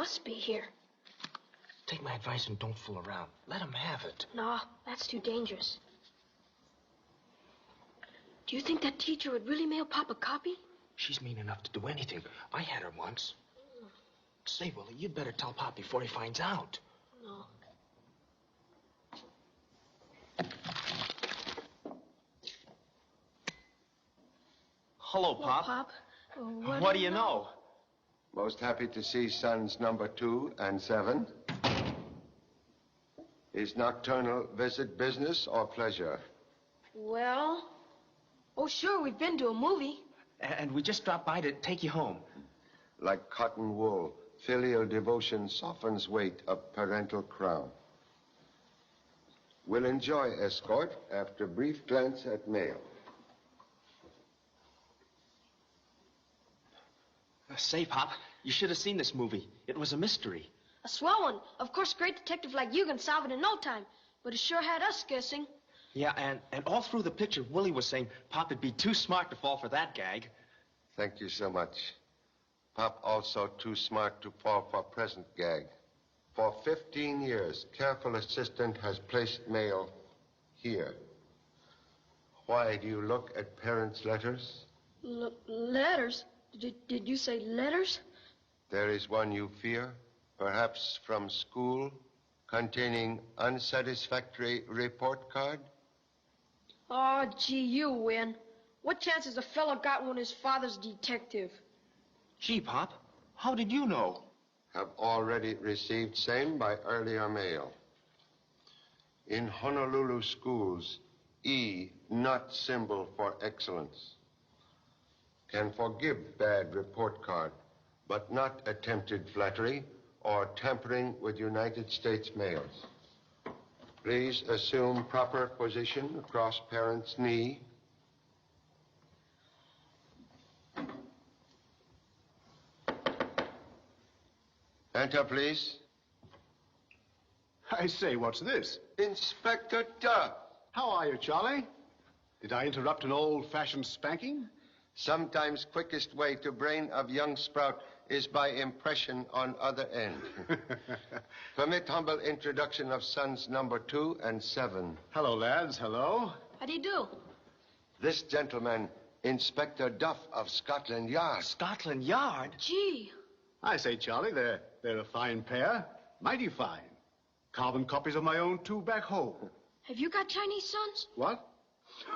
must be here. Take my advice and don't fool around. Let him have it. No, that's too dangerous. Do you think that teacher would really mail Pop a copy? She's mean enough to do anything. I had her once. Say, Willie, you'd better tell Pop before he finds out. No. Hello, Pop. Pop. What do you know? Most happy to see sons number 2 and 7. Is nocturnal visit business or pleasure? Well... Oh, sure, we've been to a movie. And we just dropped by to take you home. Like cotton wool, filial devotion softens weight of parental crown. Will enjoy escort after brief glance at mail. Say, Pop, you should have seen this movie. It was a mystery. A swell one. Of course, a great detective like you can solve it in no time. But it sure had us guessing. Yeah, and all through the picture, Willie was saying Pop would be too smart to fall for that gag. Thank you so much. Pop also too smart to fall for present gag. For 15 years, careful assistant has placed mail here. Why do you look at parents' letters? Letters? Did you say letters? There is one you fear, perhaps from school, containing unsatisfactory report card? Oh, gee, you win. What chance has a fellow got when his father's detective? Gee, Pop, how did you know? Have already received same by earlier mail. In Honolulu schools, E, not symbol for excellence. Can forgive bad report card, but not attempted flattery or tampering with United States mails. Please assume proper position across parent's knee. Enter, please. I say, what's this? Inspector Duff. How are you, Charlie? Did I interrupt an old-fashioned spanking? Sometimes quickest way to brain of young sprout is by impression on other end. Permit humble introduction of sons number 2 and 7. Hello, lads. Hello. How do you do? This gentleman, Inspector Duff of Scotland Yard. Scotland Yard? Gee. I say, Charlie, they're a fine pair. Mighty fine. Carbon copies of my own 2 back home. Have you got Chinese sons? What?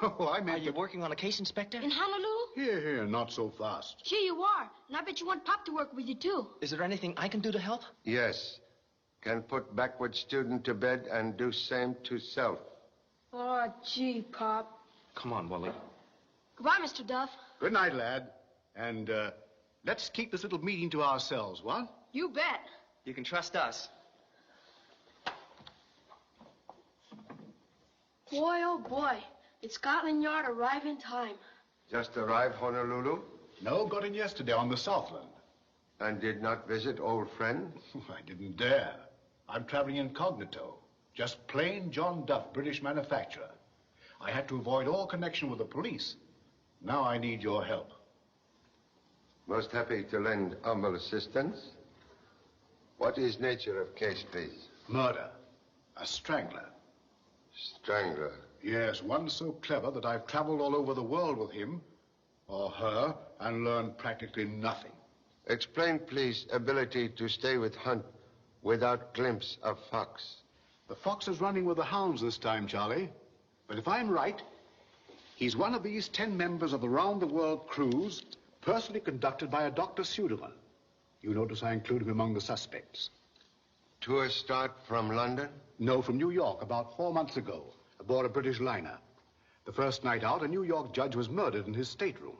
Oh, I meant... Are you working on a case, Inspector? In Honolulu? Here, not so fast. Gee, you are. And I bet you want Pop to work with you, too. Is there anything I can do to help? Yes. Can put backward student to bed and do same to self. Oh, gee, Pop. Come on, Willie. Goodbye, Mr. Duff. Good night, lad. And, let's keep this little meeting to ourselves, what? You bet. You can trust us. Boy, oh, boy. Did Scotland Yard arrive in time? Just arrived Honolulu No, got in yesterday on the Southland. and did not visit old friend. I didn't dare. I'm traveling incognito. Just plain John Duff, British manufacturer. I had to avoid all connection with the police. Now I need your help. Most happy to lend humble assistance. What is nature of case, please? Murder. A strangler. Strangler. Yes, one so clever that I've traveled all over the world with him, or her, and learned practically nothing. Explain, please, ability to stay with hunt without glimpse of fox. The fox is running with the hounds this time, Charlie. But if I'm right, he's one of these 10 members of the round-the-world cruise, personally conducted by a Dr. Suderman. You notice I include him among the suspects. Tour start from London? No, from New York, about 4 months ago, aboard a British liner. The first night out, a New York judge was murdered in his stateroom.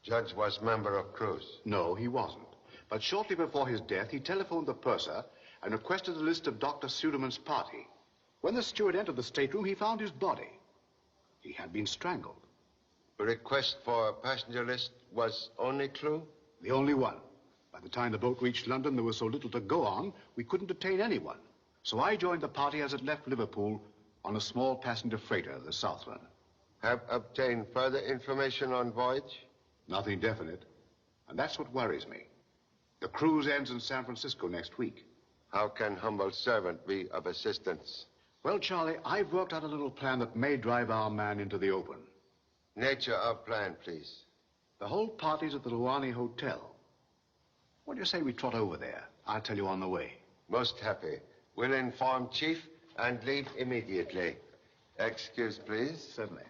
Judge was member of cruise. No, he wasn't. But shortly before his death, he telephoned the purser and requested a list of Dr. Suderman's party. When the steward entered the stateroom, he found his body. He had been strangled. The request for a passenger list was only clue? The only one. By the time the boat reached London, there was so little to go on, we couldn't detain anyone. So I joined the party as it left Liverpool on a small passenger freighter, the Southland. Have obtained further information on voyage? Nothing definite. And that's what worries me. The cruise ends in San Francisco next week. How can humble servant be of assistance? Well, Charlie, I've worked out a little plan that may drive our man into the open. Nature of plan, please. The whole party's at the Luani Hotel. What do you say we trot over there? I'll tell you on the way. Most happy. We'll inform Chief and leave immediately. Excuse, please. Certainly.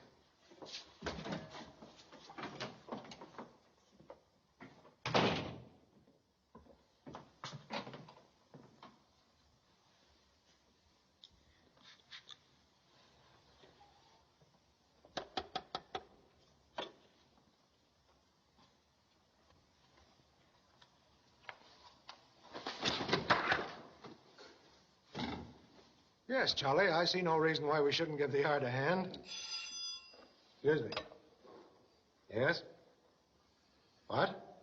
Yes, Charlie, I see no reason why we shouldn't give the yard a hand. Excuse me. Yes? What?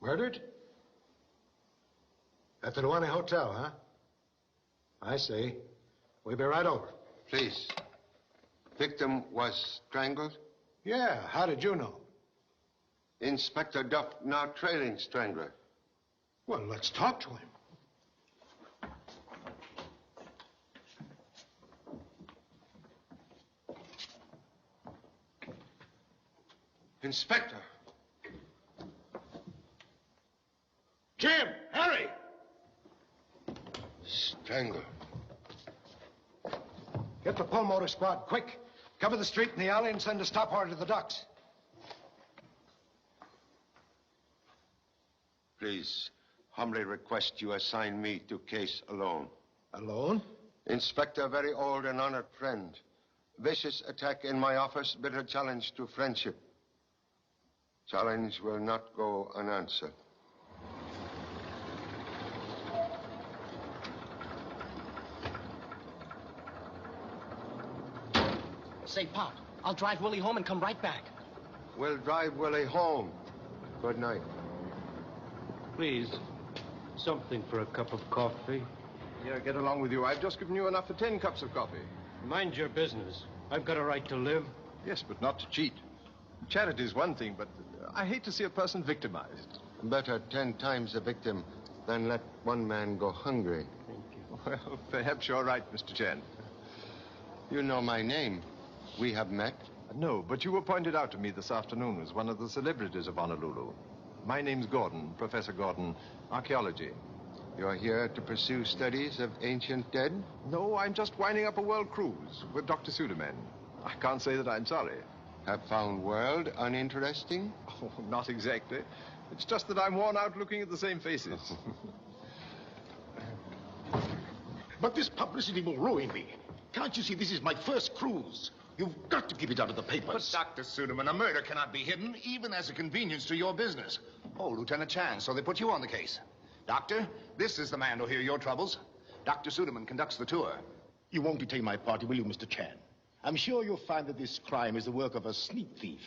Murdered? At the Luani Hotel, huh? I see. We'll be right over. Please. Victim was strangled? Yeah, how did you know? Inspector Duff now trailing strangler. Well, let's talk to him. Inspector. Jim, hurry! Strangled. Get the pull motor squad, quick. Cover the street and the alley and send a stop order to the docks. Please, humbly request you assign me to case alone. Alone? Inspector, very old and honored friend. Vicious attack in my office, bitter challenge to friendship. Challenge will not go unanswered. Say, Pop, I'll drive Willie home and come right back. We'll drive Willie home. Good night. Please, something for a cup of coffee. Yeah, get along with you. I've just given you enough for 10 cups of coffee. Mind your business. I've got a right to live. Yes, but not to cheat. Charity is one thing, but I hate to see a person victimized. Better 10 times a victim than let one man go hungry. Thank you. Well, perhaps you're right, Mr. Chan. You know my name. We have met. No, but you were pointed out to me this afternoon as one of the celebrities of Honolulu. My name's Gordon, Professor Gordon, archaeology. You're here to pursue studies of ancient dead? No, I'm just winding up a world cruise with Dr. Suderman. I can't say that I'm sorry. Have found world uninteresting? Oh, not exactly. It's just that I'm worn out looking at the same faces. But this publicity will ruin me. Can't you see this is my first cruise? You've got to keep it out of the papers. But, Dr. Suderman, a murder cannot be hidden, even as a convenience to your business. Oh, Lieutenant Chan, so they put you on the case. Doctor, this is the man who'll hear your troubles. Dr. Suderman conducts the tour. You won't betray my party, will you, Mr. Chan? I'm sure you'll find that this crime is the work of a sneak thief.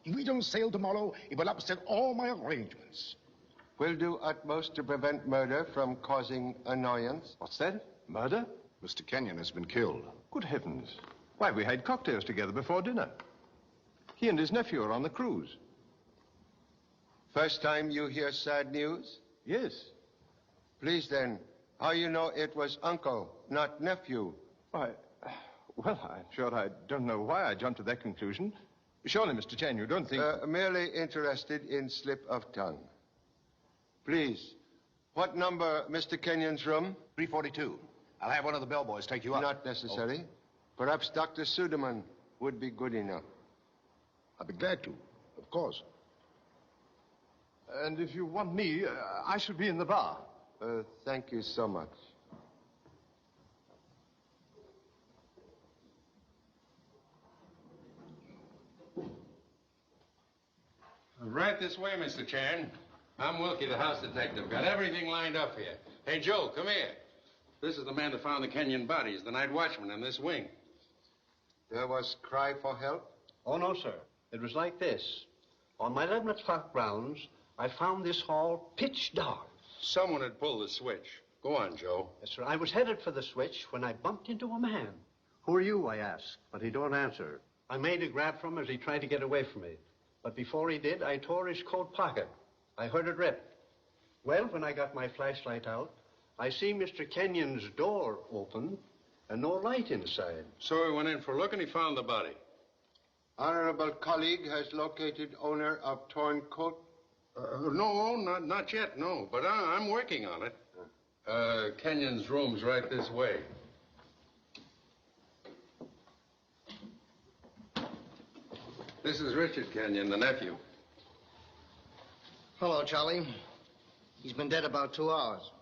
If we don't sail tomorrow, it will upset all my arrangements. We'll do utmost to prevent murder from causing annoyance. What's that? Murder? Mr. Kenyon has been killed. Good heavens. Why, we had cocktails together before dinner. He and his nephew are on the cruise. First time you hear sad news? Yes. Please then, how you know it was uncle, not nephew? Why, well, I'm sure I don't know why I jumped to that conclusion. Surely, Mr. Chan, you don't think... Merely interested in slip of tongue. Please, what number Mr. Kenyon's room? 342. I'll have one of the bellboys take you up. Not necessary. Perhaps Dr. Suderman would be good enough. I'd be glad to, of course. And if you want me, I should be in the bar. Thank you so much. Right this way, Mr. Chan. I'm Wilkie, the house detective. Got everything lined up here. Hey, Joe, come here. This is the man that found the Kenyon bodies, the night watchman in this wing. There was cry for help? Oh, no, sir. It was like this. On my 11 o'clock rounds, I found this hall pitch dark. Someone had pulled the switch. Go on, Joe. Yes, sir. I was headed for the switch when I bumped into a man. Who are you, I asked, but he don't answer. I made a grab from him as he tried to get away from me. But before he did, I tore his coat pocket. I heard it rip. Well, when I got my flashlight out, I see Mr. Kenyon's door open and no light inside. So he went in for a look and he found the body. Honorable colleague has located owner of torn coat. No, not yet, no. But I'm working on it. Kenyon's room's right this way. This is Richard Kenyon, the nephew. Hello, Charlie. He's been dead about 2 hours.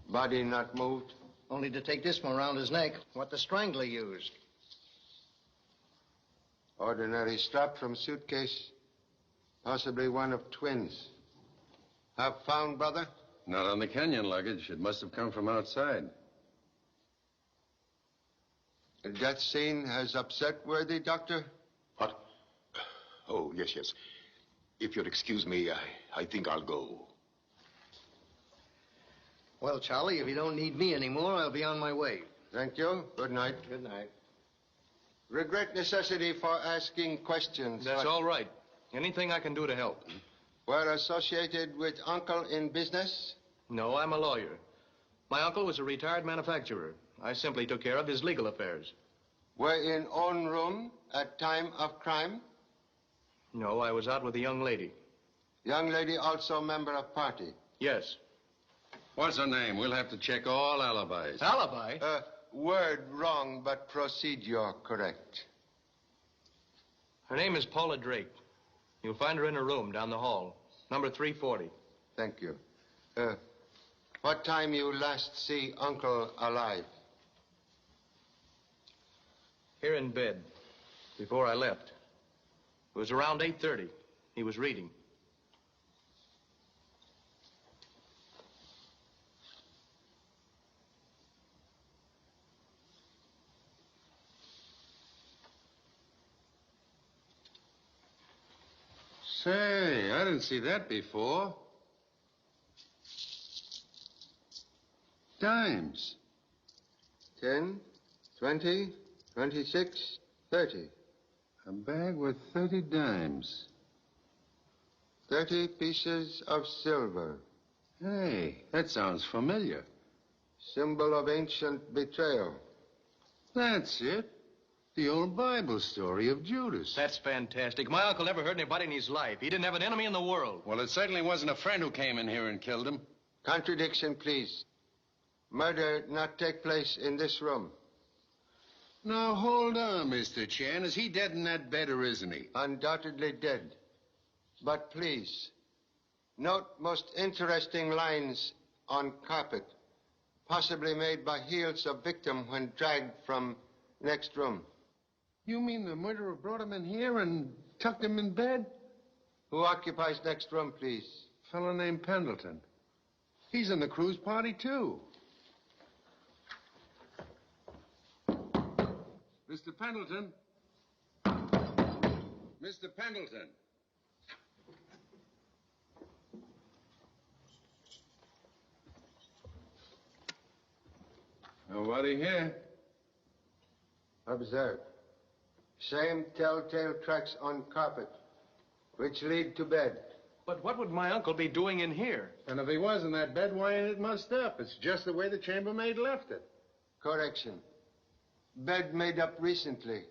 Body not moved. Only to take this one around his neck, what the strangler used. Ordinary strap from suitcase. Possibly one of twins. Have found, brother? Not on the Kenyon luggage. It must have come from outside. The death scene has upset worthy, Doctor? What? Oh, yes. If you'll excuse me, I think I'll go. Well, Charlie, if you don't need me anymore, I'll be on my way. Thank you. Good night. Good night. Regret necessity for asking questions. That's all right. Anything I can do to help. Were associated with uncle in business? No, I'm a lawyer. My uncle was a retired manufacturer. I simply took care of his legal affairs. Were in own room at time of crime? No, I was out with a young lady. Young lady also member of party? Yes. What's her name? We'll have to check all alibis. Alibi? Word wrong, but procedure correct. Her name is Paula Drake. You'll find her in her room down the hall, number 340. Thank you. What time you last see uncle alive? Here in bed, before I left. It was around 8:30. He was reading. Say, I didn't see that before. Dimes. 10, 20, 26, 30. A bag with 30 dimes. 30 pieces of silver. Hey, that sounds familiar. Symbol of ancient betrayal. That's it. The old Bible story of Judas. That's fantastic. My uncle never hurt anybody in his life. He didn't have an enemy in the world. Well, it certainly wasn't a friend who came in here and killed him. Contradiction, please. Murder not take place in this room. Now, hold on, Mr. Chen. Is he dead in that bed or isn't he? Undoubtedly dead. But please, note most interesting lines on carpet, possibly made by heels of victim when dragged from next room. You mean the murderer brought him in here and tucked him in bed? Who occupies next room, please? A fellow named Pendleton. He's in the cruise party, too. Mr. Pendleton. Mr. Pendleton. Nobody here. Observe. Same telltale tracks on carpet, which lead to bed. But what would my uncle be doing in here? And if he was in that bed, why ain't it mussed up? It's just the way the chambermaid left it. Correction. Bed made up recently,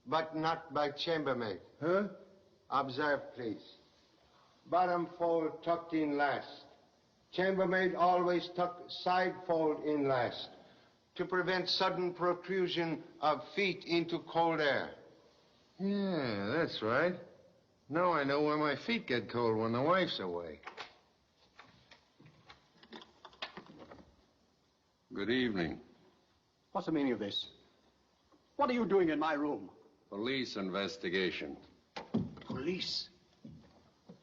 but not by chambermaid. Huh? Observe, please. Bottom fold tucked in last. Chambermaid always tuck side fold in last to prevent sudden protrusion of feet into cold air. Yeah, that's right. Now I know why my feet get cold when the wife's away. Good evening. What's the meaning of this? What are you doing in my room? Police investigation. Police?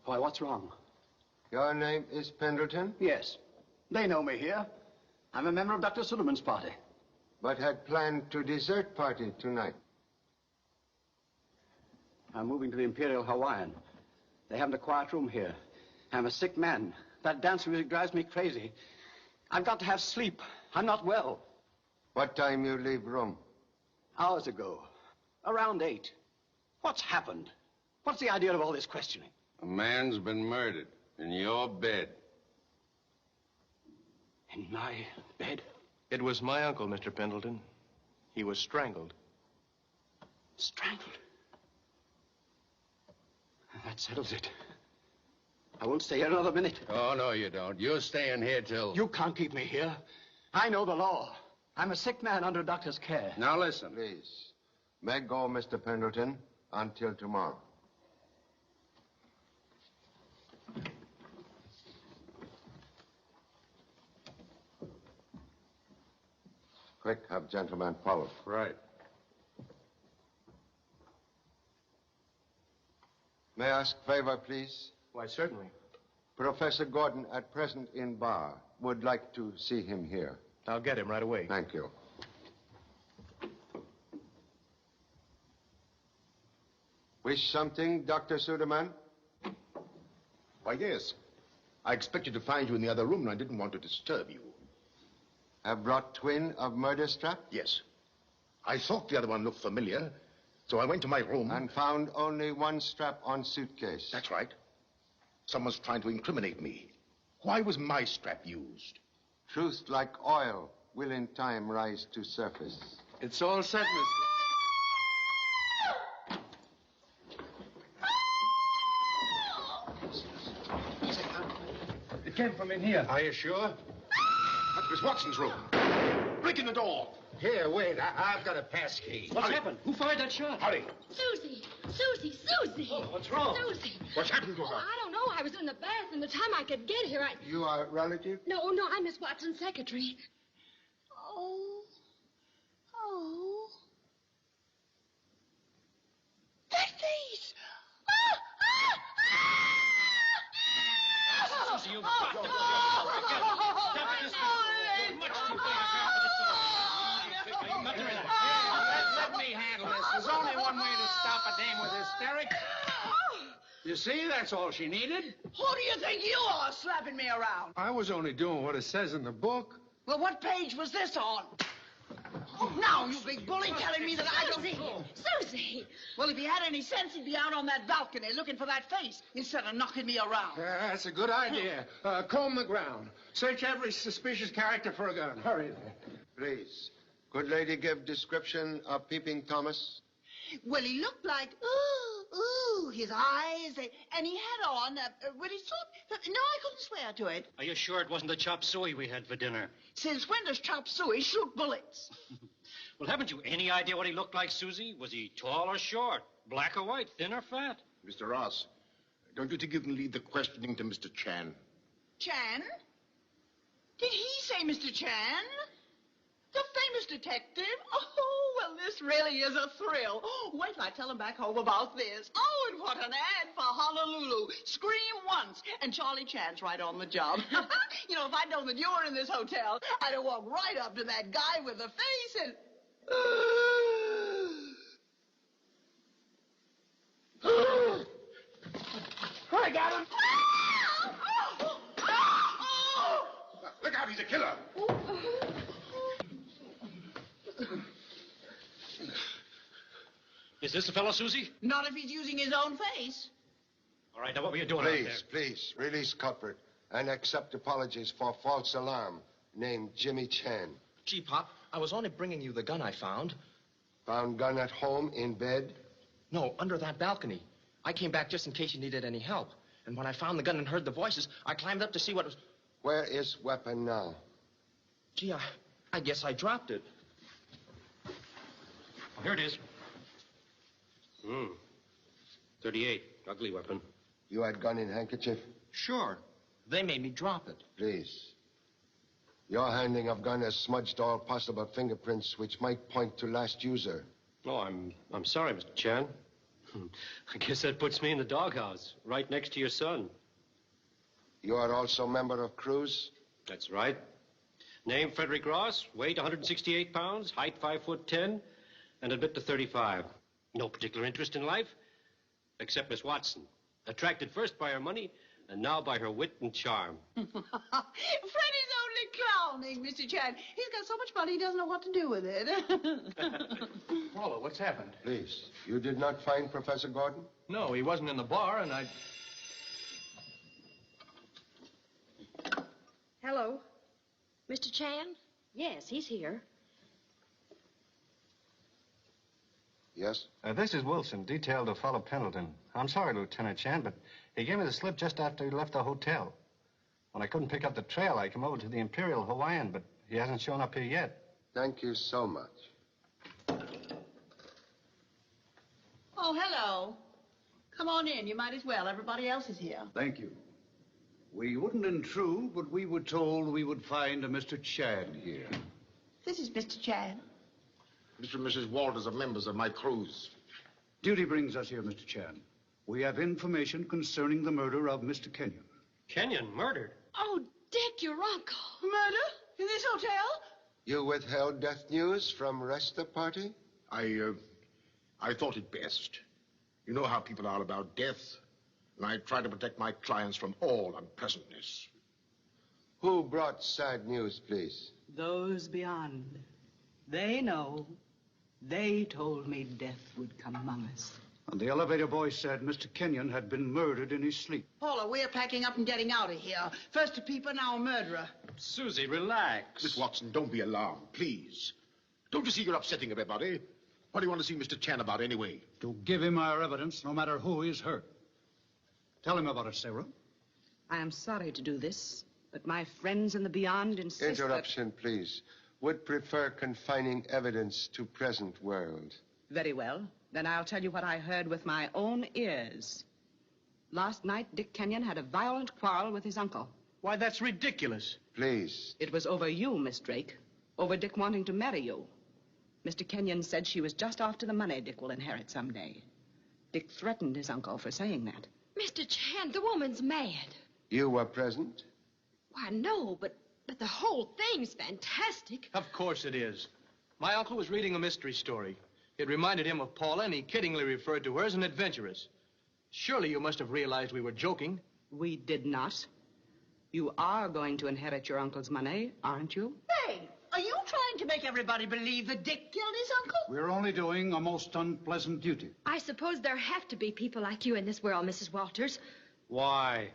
Why, what's wrong? Your name is Pendleton? Yes. They know me here. I'm a member of Dr. Suleiman's party. But had planned to desert party tonight. I'm moving to the Imperial Hawaiian. They haven't a quiet room here. I'm a sick man. That dance music drives me crazy. I've got to have sleep. I'm not well. What time you leave room? Hours ago. Around 8. What's happened? What's the idea of all this questioning? A man's been murdered in your bed. In my bed? It was my uncle, Mr. Pendleton. He was strangled. Strangled? That settles it. I won't stay here another minute. Oh, no, you don't. You're staying here till... You can't keep me here. I know the law. I'm a sick man under a doctor's care. Now, listen. Please. May go, Mr. Pendleton, until tomorrow. Quick, have gentlemen follow. Right. May I ask favor, please? Why, certainly. Professor Gordon, at present in bar, would like to see him here. I'll get him right away. Thank you. Wish something, Dr. Suderman? Why, yes. I expected to find you in the other room, and I didn't want to disturb you. Have brought twin of murder strap? Yes. I thought the other one looked familiar, so I went to my room. And found only one strap on suitcase. That's right. Someone's trying to incriminate me. Why was my strap used? Truth, like oil, will in time rise to surface. It's all set, Mr. It came from in here. Are you sure? That's Miss Watson's room. Break in the door. Here, wait. I've got a pass key. What's happened? Who fired that shot? Hurry. Susie! Susie! Oh, what's wrong? Susie! What's happened to her? Oh, I don't know. I was in the bath, and the time I could get here, You are a relative? No, I'm Miss Watson's secretary. Oh. That face! Susie, you've got to... Stop this. You're much too Let me handle this. There's only one way to stop a dame with hysterics. You see, that's all she needed. Who do you think you are, slapping me around? I was only doing what it says in the book. Well, what page was this on? Now, you big bully, telling me that I don't... Susie! Well, if he had any sense, he'd be out on that balcony looking for that face instead of knocking me around. That's a good idea. Comb the ground. Search every suspicious character for a gun. Hurry there. Please. Could lady give description of Peeping Thomas? Well, he looked like, his eyes, and he had on, well, he thought, no, I couldn't swear to it. Are you sure it wasn't the chop suey we had for dinner? Since when does chop suey shoot bullets? Well, haven't you any idea what he looked like, Susie? Was he tall or short? Black or white? Thin or fat? Mr. Ross, don't you think you can leave the questioning to Mr. Chan? Chan? Did he say Mr. Chan? The famous detective? Oh, well, this really is a thrill. Wait till I tell him back home about this. Oh, and what an ad for Honolulu. Scream once, and Charlie Chan's right on the job. You know, if I'd known that you were in this hotel, I'd have walked right up to that guy with the face and... I got him! Look out, he's a killer! Is this the fellow, Susie? Not if he's using his own face. All right, now what were you doing out there? Please, release culprit and accept apologies for false alarm. Named Jimmy Chan. Gee, Pop, I was only bringing you the gun I found. Found gun at home, in bed? No, under that balcony. I came back just in case you needed any help. And when I found the gun and heard the voices, I climbed up to see what was... Where is weapon now? Gee, I guess I dropped it. Oh, here it is. 38. Ugly weapon. You had gun in handkerchief? Sure. They made me drop it. Please. Your handling of gun has smudged all possible fingerprints which might point to last user. Oh, I'm sorry, Mr. Chan. I guess that puts me in the doghouse, right next to your son. You are also member of Cruz? That's right. Name Frederick Ross, weight 168 pounds, height 5'10", and admit to 35. No particular interest in life, except Miss Watson. Attracted first by her money, and now by her wit and charm. Freddie's only clowning, Mr. Chan. He's got so much money he doesn't know what to do with it. Paula, what's happened? Please, you did not find Professor Gordon? No, he wasn't in the bar, and I... Hello. Mr. Chan? Yes, he's here. Yes? This is Wilson, detailed to follow Pendleton. I'm sorry, Lieutenant Chan, but he gave me the slip just after he left the hotel. When I couldn't pick up the trail, I came over to the Imperial Hawaiian, but he hasn't shown up here yet. Thank you so much. Oh, hello. Come on in. You might as well. Everybody else is here. Thank you. We wouldn't intrude, but we were told we would find a Mr. Chan here. This is Mr. Chan. Mr. and Mrs. Walters are members of my cruise. Duty brings us here, Mr. Chan. We have information concerning the murder of Mr. Kenyon. Kenyon murdered? Oh, Dick, your uncle. Murder? In this hotel? You withheld death news from rest of the party? I thought it best. You know how people are about death, and I try to protect my clients from all unpleasantness. Who brought sad news, please? Those beyond. They know. They told me death would come among us. And the elevator boy said Mr. Kenyon had been murdered in his sleep. Paula, we're packing up and getting out of here. First a peeper, now a murderer. Susie, relax. Miss Watson, don't be alarmed, please. Don't you see you're upsetting everybody? What do you want to see Mr. Chan about anyway? To give him our evidence, no matter who is hurt. Tell him about it, Sarah. I am sorry to do this, but my friends in the beyond insist Interruption, please. Would prefer confining evidence to present world. Very well. Then I'll tell you what I heard with my own ears. Last night, Dick Kenyon had a violent quarrel with his uncle. Why, that's ridiculous. Please. It was over you, Miss Drake. Over Dick wanting to marry you. Mr. Kenyon said she was just after the money Dick will inherit someday. Dick threatened his uncle for saying that. Mr. Chan, the woman's mad. You were present? Why, no, but the whole thing's fantastic. Of course it is. My uncle was reading a mystery story. It reminded him of Paula, and he kiddingly referred to her as an adventuress. Surely you must have realized we were joking. We did not. You are going to inherit your uncle's money, aren't you? Hey, are you trying to make everybody believe that Dick killed his uncle? We're only doing a most unpleasant duty. I suppose there have to be people like you in this world, Mrs. Walters. Why?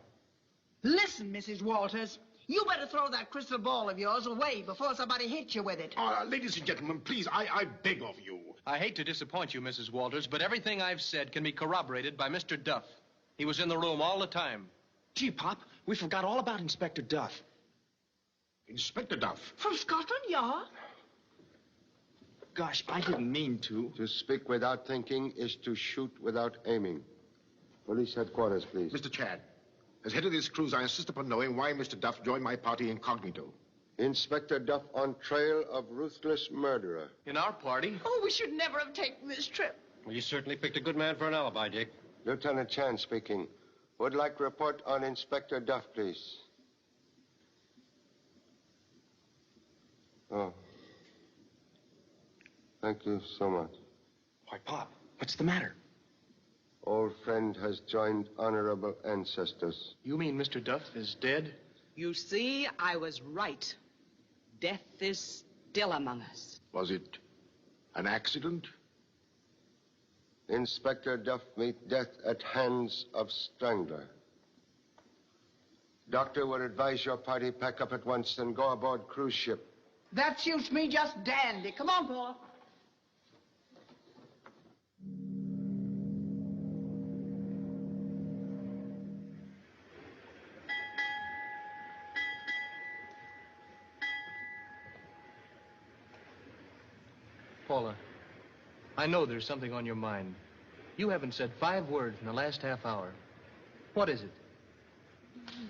Listen, Mrs. Walters. You better throw that crystal ball of yours away before somebody hits you with it. Ladies and gentlemen, please, I beg of you. I hate to disappoint you, Mrs. Walters, but everything I've said can be corroborated by Mr. Duff. He was in the room all the time. Gee, Pop, we forgot all about Inspector Duff. Inspector Duff? From Scotland Yard? Gosh, I didn't mean to. To speak without thinking is to shoot without aiming. Police headquarters, please. Mr. Chad, as head of this cruise, I insist upon knowing why Mr. Duff joined my party incognito. Inspector Duff on trail of ruthless murderer. In our party? Oh, we should never have taken this trip. Well, you certainly picked a good man for an alibi, Dick. Lieutenant Chan speaking. Would like report on Inspector Duff, please. Oh. Thank you so much. Why, Pop, what's the matter? Old friend has joined honorable ancestors. You mean Mr. Duff is dead? You see, I was right. Death is still among us. Was it an accident? Inspector Duff meet death at hands of strangler. Doctor would advise your party pack up at once and go aboard cruise ship. That suits me just dandy. Come on, Paula. Paula, I know there's something on your mind. You haven't said 5 words in the last half hour. What is it?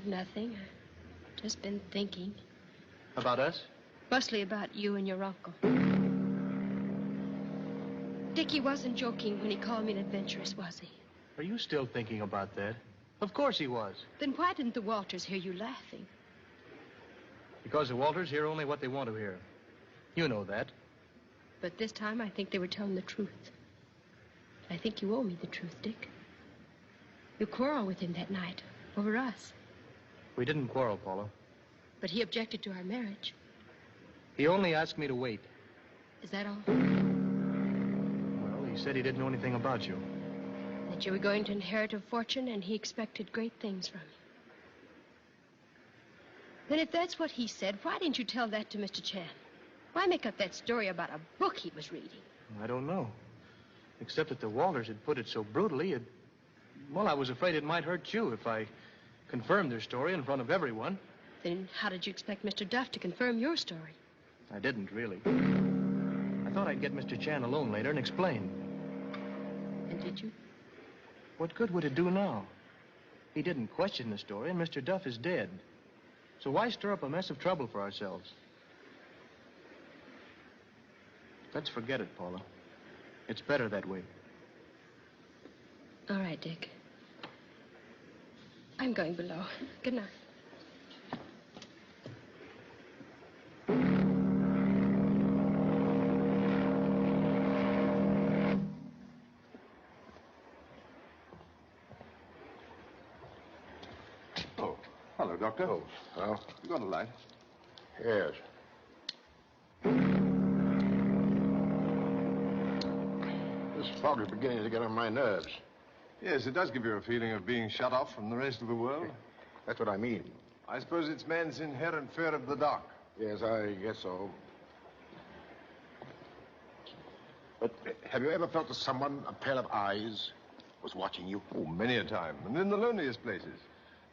Nothing. I've just been thinking. About us? Mostly about you and your uncle. Dickie wasn't joking when he called me an adventuress, was he? Are you still thinking about that? Of course he was. Then why didn't the Walters hear you laughing? Because the Walters hear only what they want to hear. You know that. But this time I think they were telling the truth. I think you owe me the truth, Dick. You quarreled with him that night over us. We didn't quarrel, Paula. But he objected to our marriage. He only asked me to wait. Is that all? Well, he said he didn't know anything about you. That you were going to inherit a fortune and he expected great things from you. Then if that's what he said, why didn't you tell that to Mr. Chan? Why make up that story about a book he was reading? I don't know. Except that the Walters had put it so brutally, well, I was afraid it might hurt you if I confirmed their story in front of everyone. Then how did you expect Mr. Duff to confirm your story? I didn't, really. I thought I'd get Mr. Chan alone later and explain. And did you? What good would it do now? He didn't question the story, and Mr. Duff is dead. So why stir up a mess of trouble for ourselves? Let's forget it, Paula. It's better that way. All right, Dick. I'm going below. Good night. Oh, hello, Doctor. Oh, well. You got a light? Yes. This fog is beginning to get on my nerves. Yes, it does give you a feeling of being shut off from the rest of the world. That's what I mean. I suppose it's man's inherent fear of the dark. Yes, I guess so. But have you ever felt that someone, a pair of eyes, was watching you? Oh, many a time, and in the loneliest places.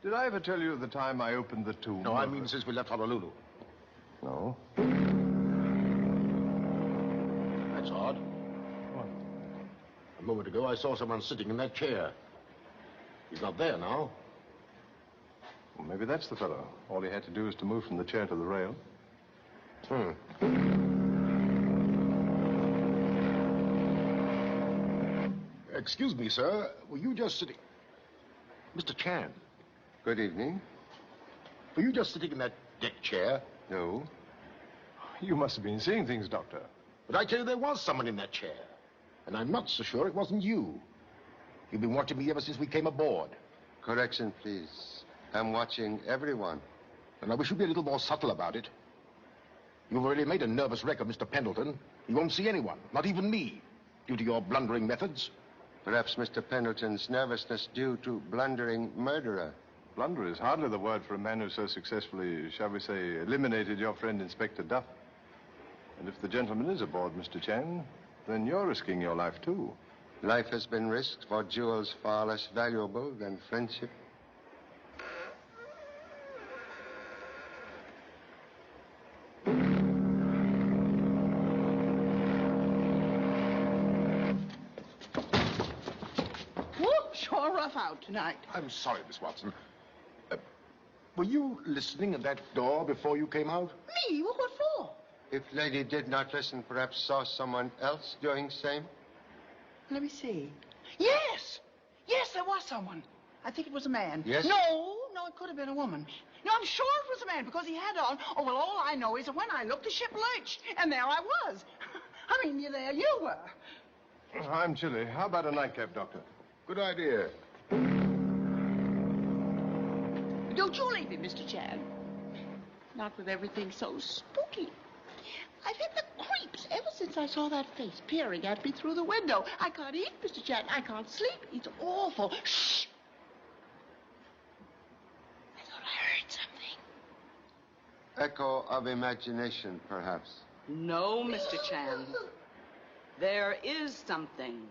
Did I ever tell you of the time I opened the tomb? No, I mean since we left Honolulu. No. That's odd. What? A moment ago, I saw someone sitting in that chair. He's not there now. Well, maybe that's the fellow. All he had to do was to move from the chair to the rail. Excuse me, sir. Were you just sitting... Mr. Chan. Good evening. Were you just sitting in that deck chair? No. You must have been seeing things, Doctor. But I tell you, there was someone in that chair. And I'm not so sure it wasn't you. You've been watching me ever since we came aboard. Correction, please. I'm watching everyone. And I wish you'd be a little more subtle about it. You've already made a nervous wreck of Mr. Pendleton. You won't see anyone, not even me, due to your blundering methods. Perhaps Mr. Pendleton's nervousness due to blundering murderer. Blunder is hardly the word for a man who so successfully, shall we say, eliminated your friend Inspector Duff. And if the gentleman is aboard, Mr. Chan, then you're risking your life, too. Life has been risked for jewels far less valuable than friendship. Sure rough out tonight. I'm sorry, Miss Watson. Were you listening at that door before you came out? Me? What for? If lady did not listen, perhaps saw someone else doing same? Let me see. Yes! Yes, there was someone. I think it was a man. Yes? No, it could have been a woman. No, I'm sure it was a man because he had on... Oh, well, all I know is that when I looked, the ship lurched. And there I was. I mean, there you were. I'm chilly. How about a nightcap, Doctor? Good idea. Don't you leave me, Mr. Chan. Not with everything so spooky. I've had the creeps ever since I saw that face peering at me through the window. I can't eat, Mr. Chan. I can't sleep. It's awful. Shh! I thought I heard something. Echo of imagination, perhaps. No, Mr. Chan. There is something.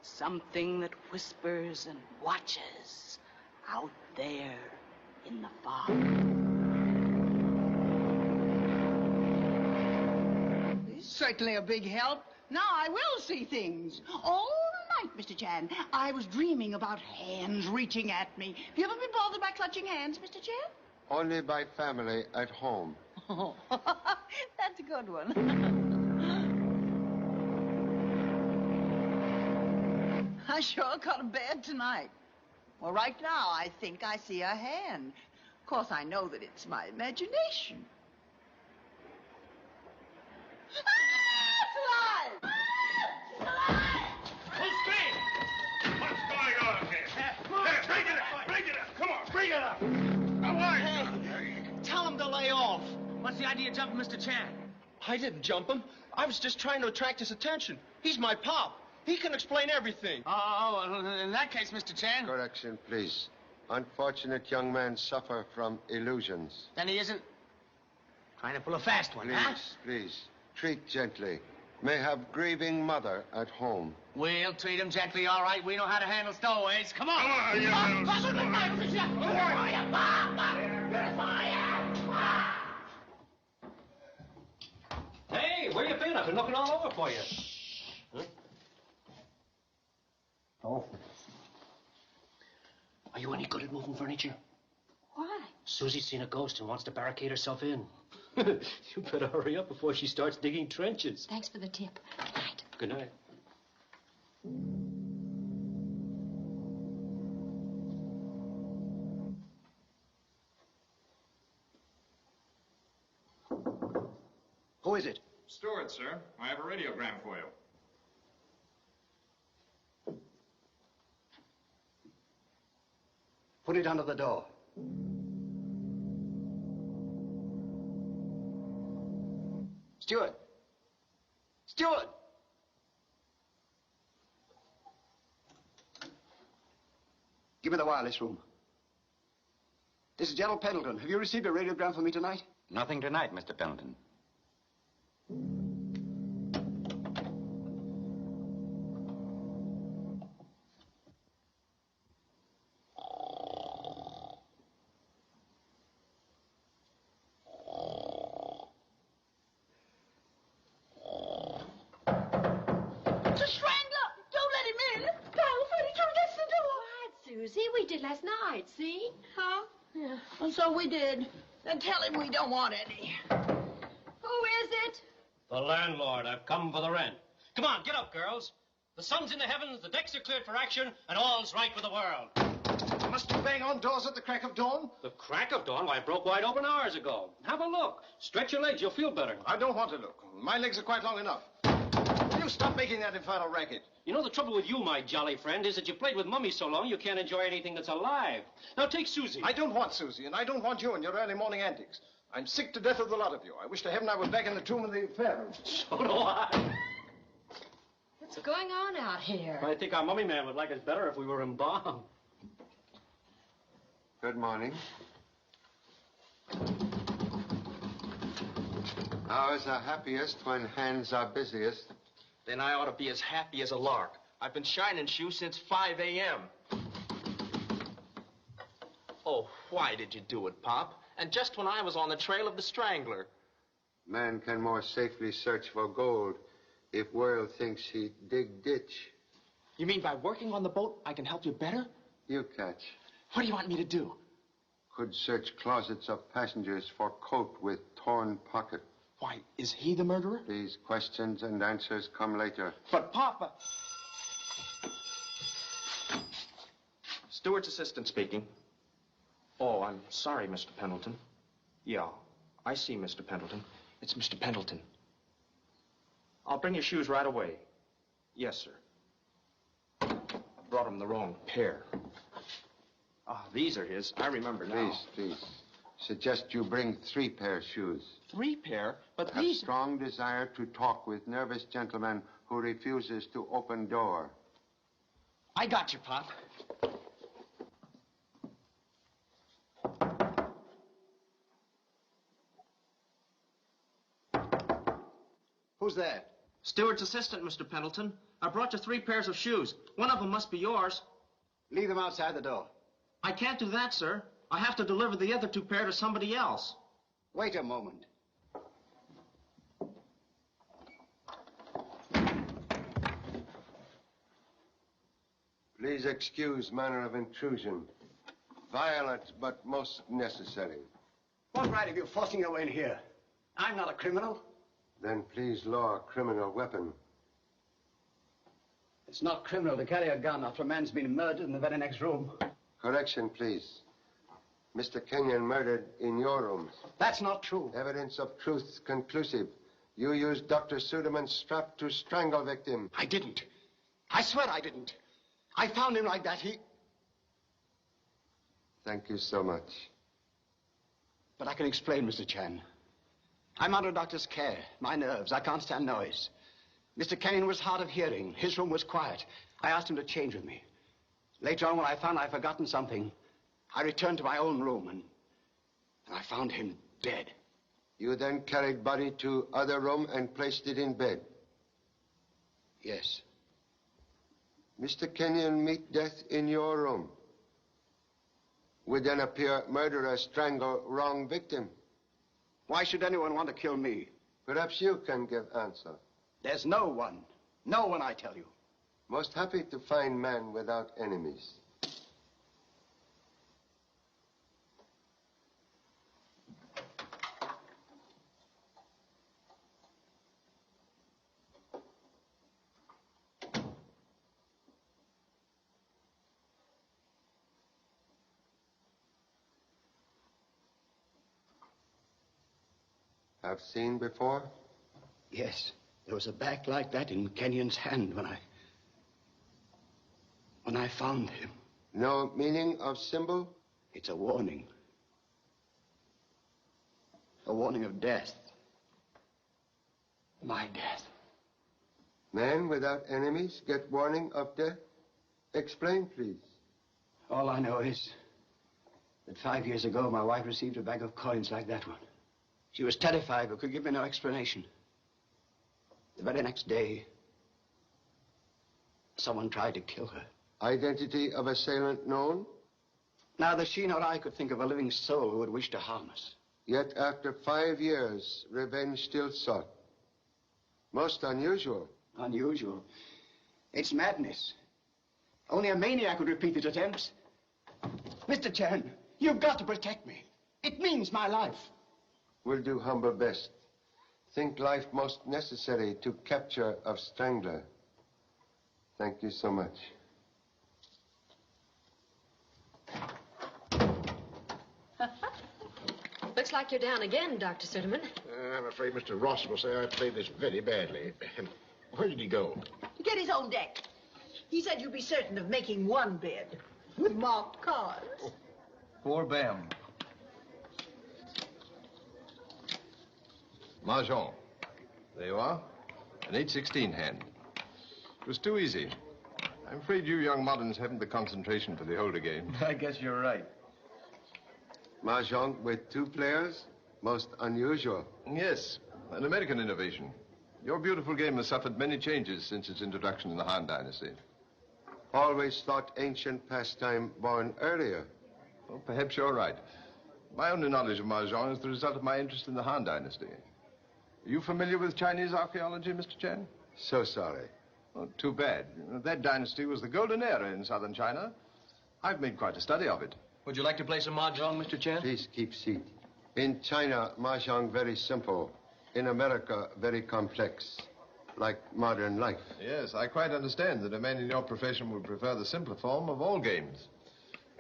Something that whispers and watches out there in the fog. It's certainly a big help. Now I will see things. All night, Mr. Chan, I was dreaming about hands reaching at me. Have you ever been bothered by clutching hands, Mr. Chan? Only by family at home. Oh, that's a good one. I sure got a bad tonight. Well, right now, I think I see a hand. Of course, I know that it's my imagination. Ah, it's alive! Ah, it's alive! Full speed! What's going on here? Bring it up! Come on, bring it up! Now, why? Tell him to lay off. What's the idea of jumping Mr. Chan? I didn't jump him. I was just trying to attract his attention. He's my pop. He can explain everything. Oh, in that case, Mr. Chan. Correction, please. Unfortunate young men suffer from illusions. Then he isn't trying to pull a fast one, Please, huh? please, treat gently. May have grieving mother at home. We'll treat him gently, all right. We know how to handle stowaways. Come on. Hey, where you been? I've been looking all over for you. Huh? Oh. Are you any good at moving furniture? Why? Susie's seen a ghost and wants to barricade herself in. You better hurry up before she starts digging trenches. Thanks for the tip. Good night. Good night. Who is it? Stewart, sir. I have a radiogram for you. Put it under the door. Stewart. Stewart! Give me the wireless room. This is General Pendleton. Have you received a radiogram for me tonight? Nothing tonight, Mr. Pendleton. We did last night, see? Huh? Yeah. Well, so we did. Then tell him we don't want any. Who is it? The landlord. I've come for the rent. Come on, get up, girls. The sun's in the heavens, the decks are cleared for action, and all's right with the world. Must you bang on doors at the crack of dawn? The crack of dawn? Why, it broke wide open hours ago. Have a look. Stretch your legs, you'll feel better. I don't want to look. My legs are quite long enough. Will you stop making that infernal racket? You know, the trouble with you, my jolly friend, is that you played with Mummy so long you can't enjoy anything that's alive. Now take Susie. I don't want Susie, and I don't want you and your early morning antics. I'm sick to death of the lot of you. I wish to heaven I was back in the tomb of the pharaoh. So do I. What's going on out here? I think our Mummy man would like us better if we were embalmed. Good morning. Hours are happiest when hands are busiest. Then I ought to be as happy as a lark. I've been shining shoes since 5 a.m. Oh, why did you do it, Pop? And just when I was on the trail of the strangler. Man can more safely search for gold if world thinks he dig ditch. You mean by working on the boat, I can help you better? You catch. What do you want me to do? Could search closets of passengers for coat with torn pocket. Why, is he the murderer? These questions and answers come later. But, Papa... Stewart's assistant speaking. Oh, I'm sorry, Mr. Pendleton. Yeah, I see, Mr. Pendleton. It's Mr. Pendleton. I'll bring your shoes right away. Yes, sir. Brought him the wrong pair. Ah, these are his. I remember now. Please. Suggest you bring 3 pair shoes. 3 pair? But have these... strong desire to talk with nervous gentleman who refuses to open door. I got you, Pop. Who's there? Stewart's assistant, Mr. Pendleton. I brought you 3 pairs of shoes. One of them must be yours. Leave them outside the door. I can't do that, sir. I have to deliver the other 2 pair to somebody else. Wait a moment. Please excuse manner of intrusion. Violent, but most necessary. What right have you forcing your way in here? I'm not a criminal. Then please lower criminal weapon. It's not criminal to carry a gun after a man's been murdered in the very next room. Correction, please. Mr. Kenyon murdered in your rooms. That's not true. Evidence of truth conclusive. You used Dr. Suderman's strap to strangle victim. I didn't. I swear I didn't. I found him like that. Thank you so much. But I can explain, Mr. Chan. I'm under a doctor's care. My nerves. I can't stand noise. Mr. Kenyon was hard of hearing. His room was quiet. I asked him to change with me. Later on, when I found I'd forgotten something, I returned to my own room and I found him dead. You then carried body to other room and placed it in bed? Yes. Mr. Kenyon meet death in your room. Would then appear murderer strangle wrong victim. Why should anyone want to kill me? Perhaps you can give answer. There's no one. No one, I tell you. Most happy to find man without enemies. Have seen before? Yes. There was a back like that in Kenyon's hand when I found him. No meaning of symbol? It's a warning. A warning of death. My death. Man without enemies get warning of death? Explain, please. All I know is that 5 years ago, my wife received a bag of coins like that one. She was terrified but could give me no explanation. The very next day, someone tried to kill her. Identity of assailant known? Neither she nor I could think of a living soul who would wish to harm us. Yet after 5 years, revenge still sought. Most unusual. Unusual? It's madness. Only a maniac would repeat these attempts. Mr. Chan, you've got to protect me. It means my life. Will do humble best. Think life most necessary to capture of strangler. Thank you so much. Looks like you're down again, Dr. Suderman. I'm afraid Mr. Ross will say I played this very badly. Where did he go? To get his own deck. He said you'd be certain of making one bid with marked cards. Poor Bam. Mahjong. There you are. An 8-16 hand. It was too easy. I'm afraid you young moderns haven't the concentration for the older game. I guess you're right. Mahjong with 2 players? Most unusual. Yes, an American innovation. Your beautiful game has suffered many changes since its introduction in the Han Dynasty. Always thought ancient pastime born earlier. Well, perhaps you're right. My only knowledge of Mahjong is the result of my interest in the Han Dynasty. Are you familiar with Chinese archaeology, Mr. Chen? So sorry. Oh, too bad. That dynasty was the golden era in southern China. I've made quite a study of it. Would you like to play some Mahjong, Mr. Chen? Please keep seat. In China, Mahjong very simple. In America, very complex. Like modern life. Yes, I quite understand that a man in your profession would prefer the simpler form of all games.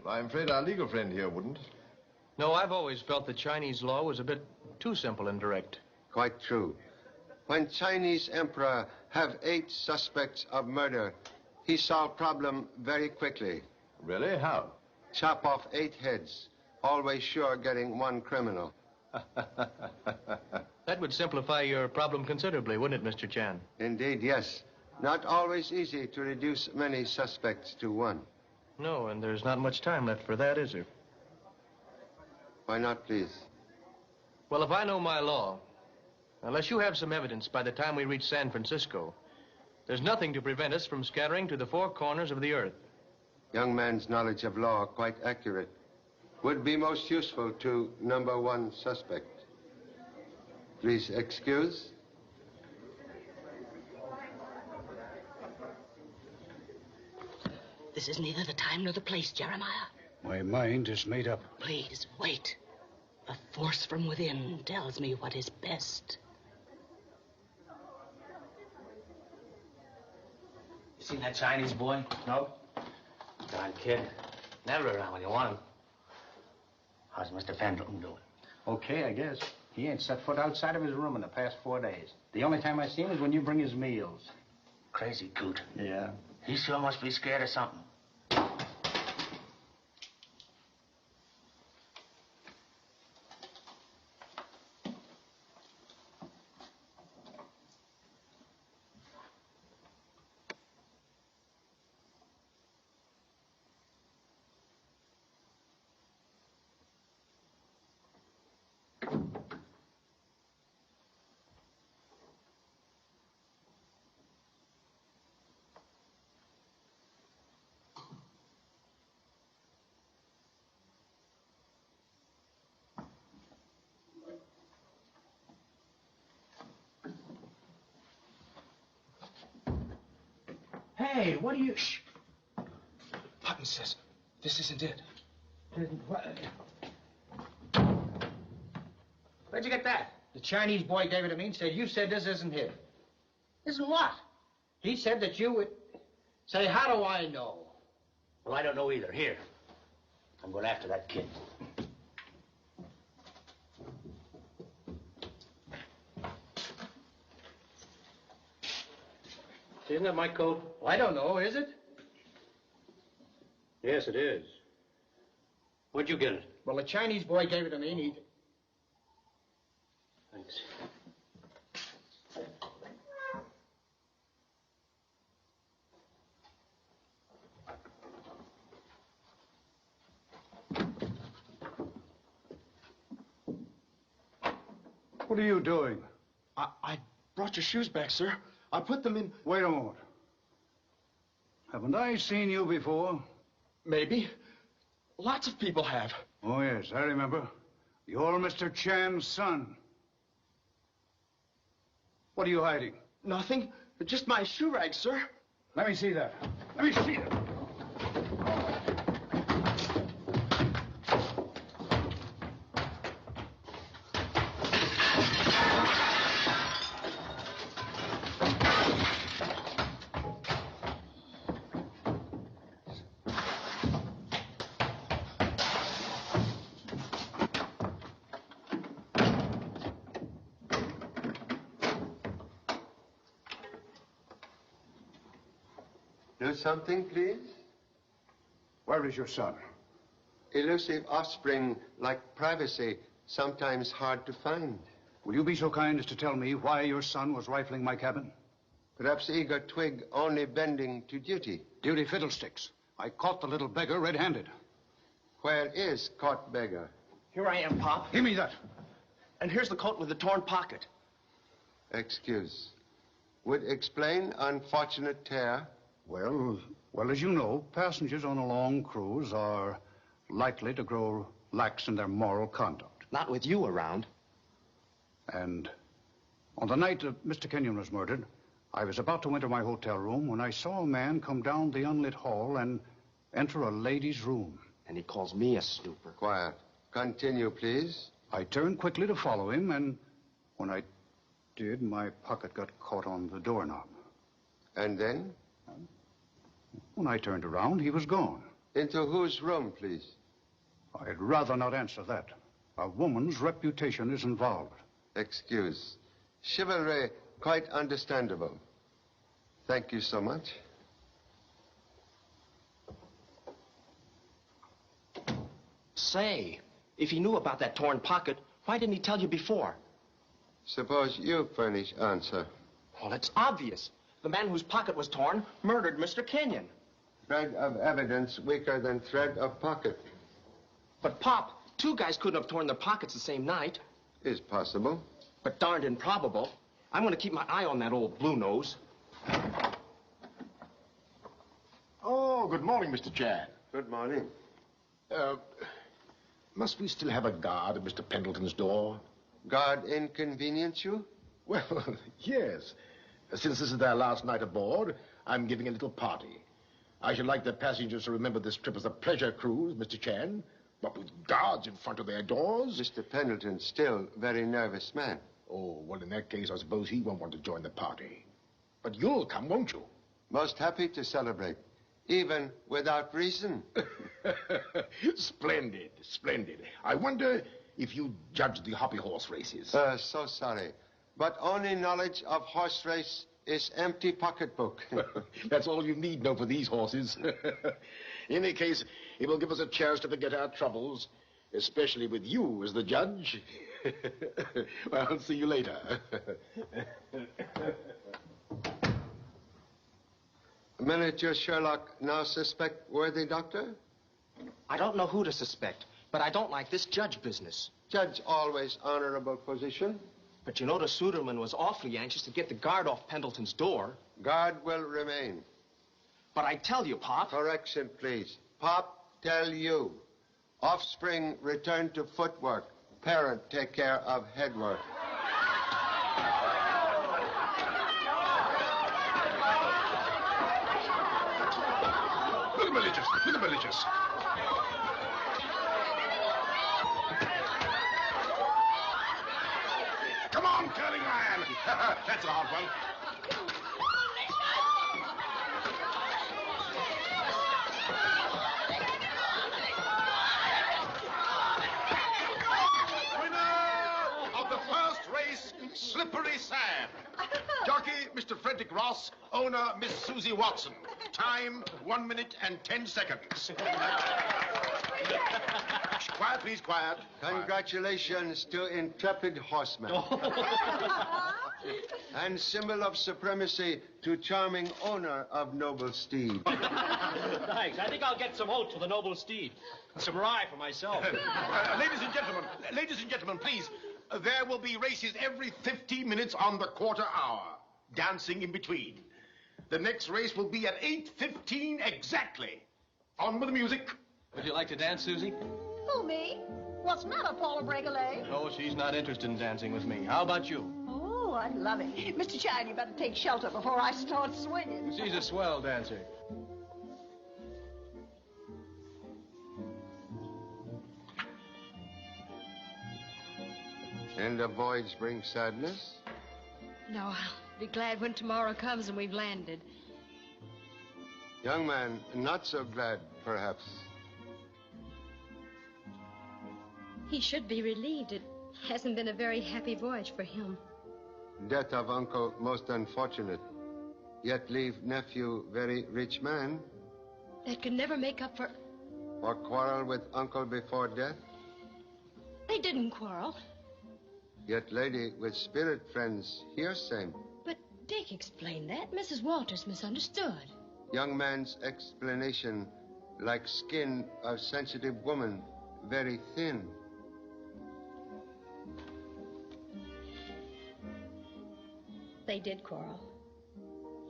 But I'm afraid our legal friend here wouldn't. No, I've always felt that Chinese law was a bit too simple and direct. Quite true. When Chinese emperor have 8 suspects of murder, he solved problem very quickly. Really? How? Chop off 8 heads. Always sure getting 1 criminal. That would simplify your problem considerably, wouldn't it, Mr. Chan? Indeed, yes. Not always easy to reduce many suspects to 1. No, and there's not much time left for that, is there? Why not, please? Well, if I know my law, unless you have some evidence by the time we reach San Francisco, there's nothing to prevent us from scattering to the 4 corners of the earth. Young man's knowledge of law quite accurate. Would be most useful to number 1 suspect. Please excuse. This is neither the time nor the place, Jeremiah. My mind is made up. Please, wait. A force from within tells me what is best. You seen that Chinese boy? No. Darn kid. Never around when you want him. How's Mr. Pendleton doing? Okay, I guess. He ain't set foot outside of his room in the past 4 days. The only time I see him is when you bring his meals. Crazy coot. Yeah. He sure must be scared of something. Hey, what are you... Shh. Hutton says this isn't it. Where'd you get that? The Chinese boy gave it to me and said, you said this isn't it. Isn't what? He said that you would... Say, how do I know? Well, I don't know either. Here. I'm going after that kid. Isn't that my coat? Well, I don't know, is it? Yes, it is. Where'd you get it? Well, the Chinese boy gave it to me and he... Thanks. What are you doing? I brought your shoes back, sir. I put them in... Wait a moment. Haven't I seen you before? Maybe. Lots of people have. Oh, yes, I remember. You're Mr. Chan's son. What are you hiding? Nothing. Just my shoe rags, sir. Let me see that. Let me see it. Do something, please. Where is your son? Elusive offspring, like privacy, sometimes hard to find. Will you be so kind as to tell me why your son was rifling my cabin? Perhaps eager twig only bending to duty. Duty fiddlesticks. I caught the little beggar red-handed. Where is caught beggar? Here I am, Pop. Give me that. And here's the coat with the torn pocket. Excuse. Would explain unfortunate tear. Well, as you know, passengers on a long cruise are likely to grow lax in their moral conduct. Not with you around. And on the night that Mr. Kenyon was murdered, I was about to enter my hotel room when I saw a man come down the unlit hall and enter a lady's room. And he calls me a snooper. Quiet. Continue, please. I turned quickly to follow him, and when I did, my pocket got caught on the doorknob. And then? When I turned around, he was gone. Into whose room, please? I'd rather not answer that. A woman's reputation is involved. Excuse. Chivalry, quite understandable. Thank you so much. Say, if he knew about that torn pocket, why didn't he tell you before? Suppose you furnish answer. Well, it's obvious. The man whose pocket was torn murdered Mr. Kenyon. Thread of evidence weaker than thread of pocket. But, Pop, two guys couldn't have torn their pockets the same night. Is possible. But darned improbable. I'm going to keep my eye on that old blue nose. Oh, good morning, Mr. Chan. Good morning. Must we still have a guard at Mr. Pendleton's door? Guard inconvenience you? Well, yes. Since this is their last night aboard, I'm giving a little party. I should like the passengers to remember this trip as a pleasure cruise, Mr. Chan, but with guards in front of their doors. Mr. Pendleton, still very nervous man. Oh, well, in that case, I suppose he won't want to join the party. But you'll come, won't you? Most happy to celebrate, even without reason. Splendid, splendid. I wonder if you judge the hoppy horse races. So sorry. But only knowledge of horse race is empty pocketbook. That's all you need know for these horses. In any case, it will give us a chance to forget our troubles, especially with you as the judge. Well, I'll see you later. Miniature Sherlock now suspect worthy doctor? I don't know who to suspect, but I don't like this judge business. Judge always honorable position. But you know the Suderman was awfully anxious to get the guard off Pendleton's door. Guard will remain. But I tell you, Pop... Correction, please. Pop, tell you. Offspring return to footwork. Parent take care of headwork. malicious. To the malicious. Come on, curling iron. That's a hard one. Slippery sand. Jockey, Mr. Frederick Ross. Owner, Miss Susie Watson. Time, 1 minute and 10 seconds. Quiet, please, quiet. Congratulations to intrepid horseman. And symbol of supremacy to charming owner of noble steed. Thanks. I think I'll get some oats for the noble steed. Some rye for myself. Ladies and gentlemen, please. There will be races every 50 minutes on the quarter hour. Dancing in between. The next race will be at 8:15 exactly. On with the music. Would you like to dance, Susie? Who, me? What's the matter, Paula Bregalay? No, she's not interested in dancing with me. How about you? Oh, I'd love it. Mr. Chad, you better take shelter before I start swinging. She's a swell dancer. And the voyage brings sadness? No, I'll be glad when tomorrow comes and we've landed. Young man, not so glad, perhaps. He should be relieved. It hasn't been a very happy voyage for him. Death of uncle most unfortunate. Yet leave nephew very rich man. That could never make up for... Or quarrel with uncle before death. They didn't quarrel. Yet lady with spirit friends here same. But Dick explained that. Mrs. Walters misunderstood. Young man's explanation like skin of sensitive woman, very thin. They did quarrel.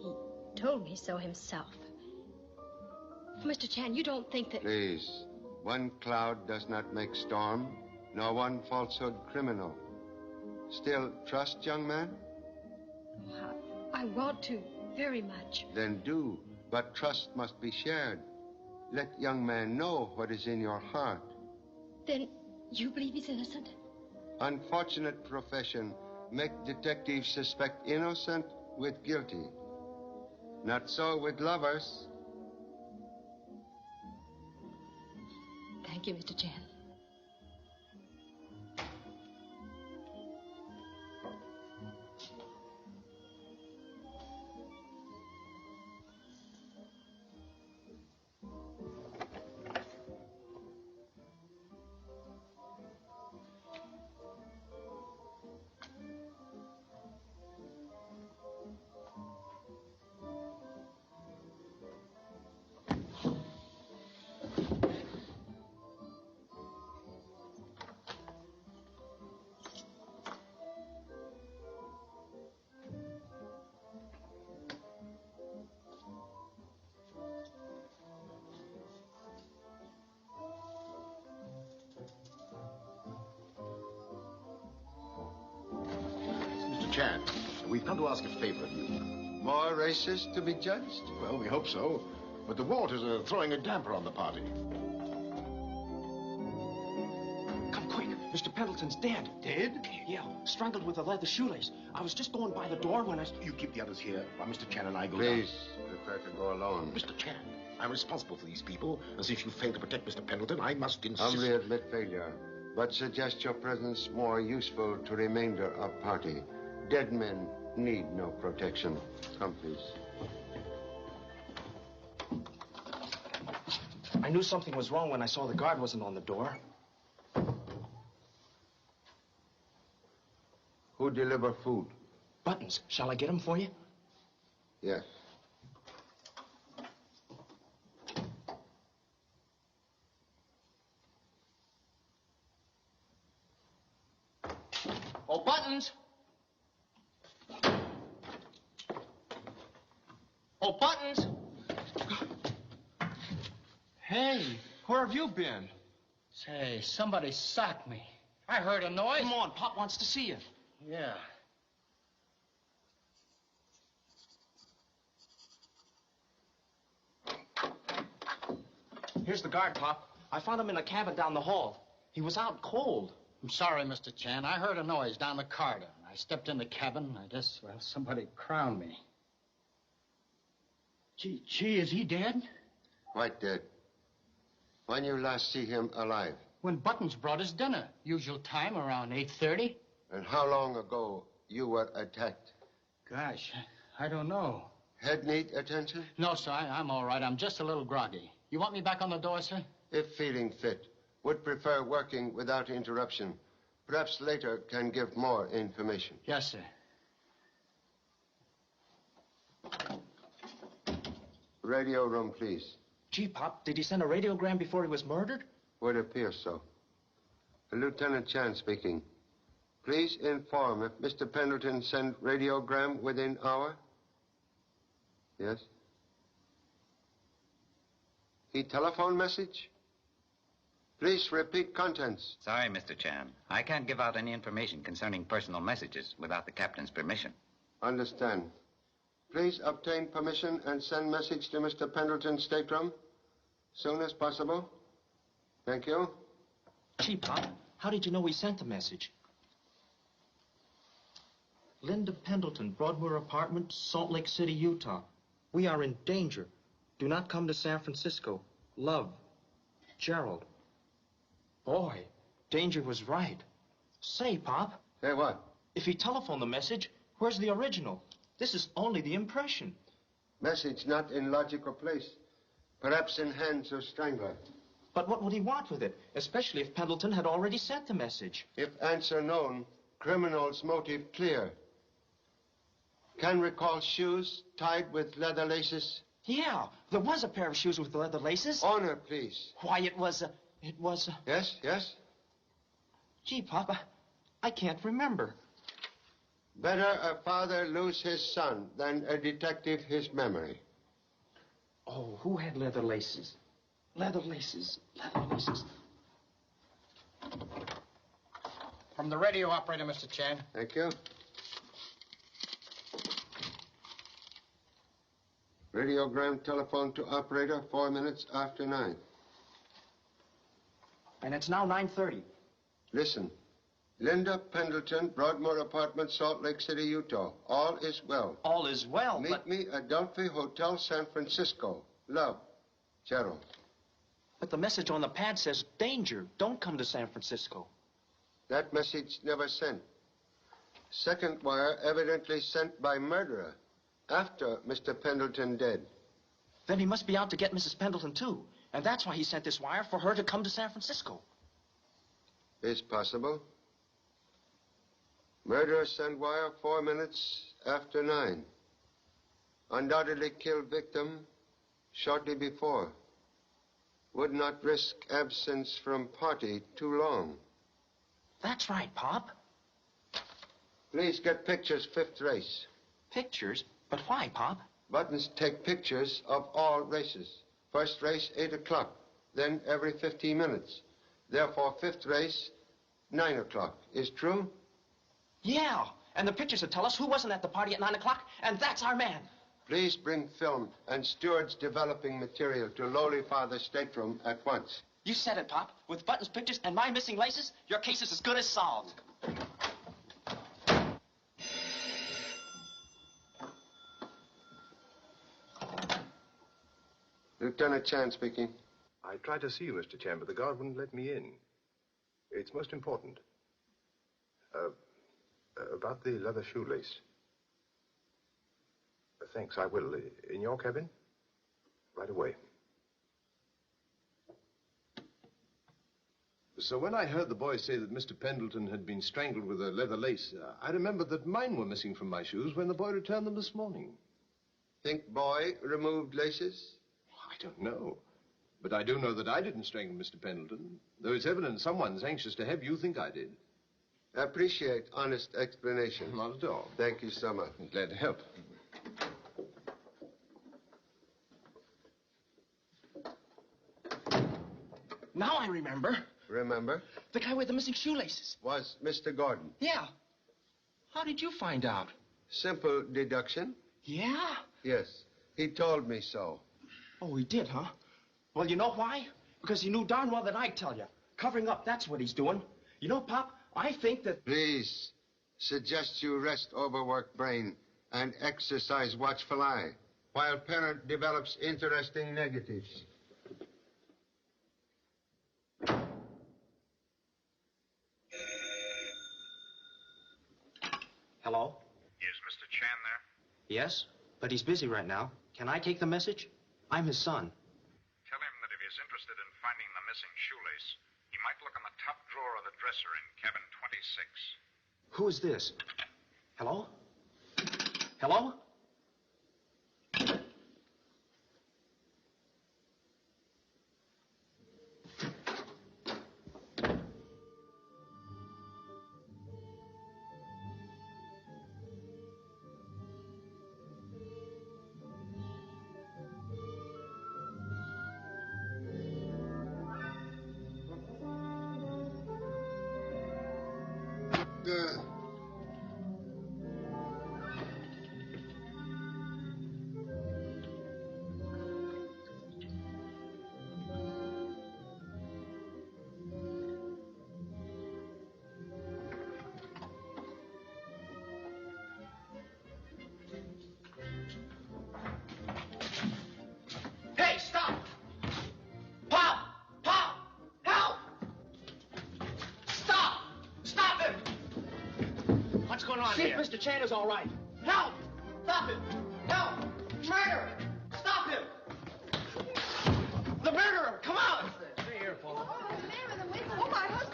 He told me so himself. Mr. Chan, you don't think that... Please, one cloud does not make storm, nor one falsehood criminal. Still trust, young man? I want to, very much. Then do, but trust must be shared. Let young man know what is in your heart. Then you believe he's innocent? Unfortunate profession, make detectives suspect innocent with guilty. Not so with lovers. Thank you, Mr. Chan. Chan, we've come to ask a favor of you. More races to be judged? Well, we hope so. But the Walters are throwing a damper on the party. Come quick. Mr. Pendleton's dead. Dead? Yeah, strangled with a leather shoelace. I was just going by the door when I... You keep the others here while Mr. Chan and I go Please, prefer to go alone. Mr. Chan, I'm responsible for these people. As if you fail to protect Mr. Pendleton, I must insist... Humbly admit failure, but suggest your presence more useful to remainder of party. Dead men need no protection. Come, please. I knew something was wrong when I saw the guard wasn't on the door. Who deliver food? Buttons. Shall I get them for you? Yes. Oh, Buttons! Oh, Buttons! Hey, where have you been? Say, somebody socked me. I heard a noise. Come on, Pop wants to see you. Yeah. Here's the guard, Pop. I found him in a cabin down the hall. He was out cold. I'm sorry, Mr. Chan. I heard a noise down the corridor. I stepped in the cabin. I guess, well, somebody crowned me. Gee, is he dead? Quite dead. When you last see him alive? When Buttons brought his dinner. Usual time, around 8:30. And how long ago you were attacked? Gosh, I don't know. Head need attention? No, sir, I'm all right. I'm just a little groggy. You want me back on the door, sir? If feeling fit. Would prefer working without interruption. Perhaps later can give more information. Yes, sir. Radio room, please. Gee, Pop, did he send a radiogram before he was murdered? Would appear so. Lieutenant Chan speaking. Please inform if Mr. Pendleton sent radiogram within hour. Yes? He telephone message? Please repeat contents. Sorry, Mr. Chan. I can't give out any information concerning personal messages without the captain's permission. Understand. Please obtain permission and send message to Mr. Pendleton's stateroom soon as possible. Thank you. Gee, Pop, how did you know he sent the message? Linda Pendleton, Broadmoor Apartment, Salt Lake City, Utah. We are in danger. Do not come to San Francisco. Love, Gerald. Boy, Danger was right. Say, Pop. Say what? If he telephoned the message, where's the original? This is only the impression. Message not in logical place. Perhaps in hands of strangler. But what would he want with it? Especially if Pendleton had already sent the message. If answer known, criminal's motive clear. Can recall shoes tied with leather laces? Yeah, there was a pair of shoes with leather laces. Honor, please. Why, it was... Yes, yes? Gee, Papa, I can't remember. Better a father lose his son than a detective his memory. Oh, who had leather laces? Leather laces, leather laces. From the radio operator, Mr. Chan. Thank you. Radiogram telephone to operator 4 minutes after 9. And it's now 9:30. Listen. Linda Pendleton, Broadmoor Apartment, Salt Lake City, Utah. All is well. All is well, Meet me at Adelphi Hotel, San Francisco. Love, Gerald. But the message on the pad says, danger, don't come to San Francisco. That message never sent. Second wire evidently sent by murderer after Mr. Pendleton dead. Then he must be out to get Mrs. Pendleton, too. And that's why he sent this wire, for her to come to San Francisco. Is possible. Murderer sent wire 4 minutes after 9. Undoubtedly killed victim shortly before. Would not risk absence from party too long. That's right, Pop. Please get pictures, 5th race. Pictures? But why, Pop? Buttons take pictures of all races. First race, 8 o'clock. Then every 15 minutes. Therefore, 5th race, 9 o'clock. Is true? Yeah, and the pictures will tell us who wasn't at the party at 9 o'clock, and that's our man. Please bring film and stewards developing material to lowly father's stateroom at once. You said it, Pop. With Button's pictures and my missing laces, your case is as good as solved. Lieutenant Chan speaking. I tried to see you, Mr. Chan, but the guard wouldn't let me in. It's most important. About the leather shoelace. Thanks, I will. In your cabin? Right away. So when I heard the boy say that Mr. Pendleton had been strangled with a leather lace, I remembered that mine were missing from my shoes when the boy returned them this morning. Think boy removed laces? I don't know. But I do know that I didn't strangle Mr. Pendleton, though it's evident someone's anxious to have you think I did. I appreciate honest explanation. Not at all. Thank you so much. I'm glad to help. Now I remember. Remember? The guy with the missing shoelaces. Was Mr. Gordon. Yeah. How did you find out? Simple deduction. Yeah? Yes. He told me so. Oh, he did, huh? Well, you know why? Because he knew darn well that I'd tell you. Covering up, that's what he's doing. You know, Pop, I think that... Please, suggest you rest overworked brain and exercise watchful eye while parent develops interesting negatives. Hello? Is Mr. Chan there? Yes, but he's busy right now. Can I take the message? I'm his son. Tell him that if he's interested in finding the missing shoelace, he might look in the top drawer of the dresser in cabin 26. Who is this? Hello? Hello? Hey, stop! Pop! Pop! Help! Stop! Stop him! What's going on See here? if Mr. Chan is all right. Help! Stop him! Help! Murderer! Stop him! The murderer! Come on! Stay here, Paula. Oh, my husband.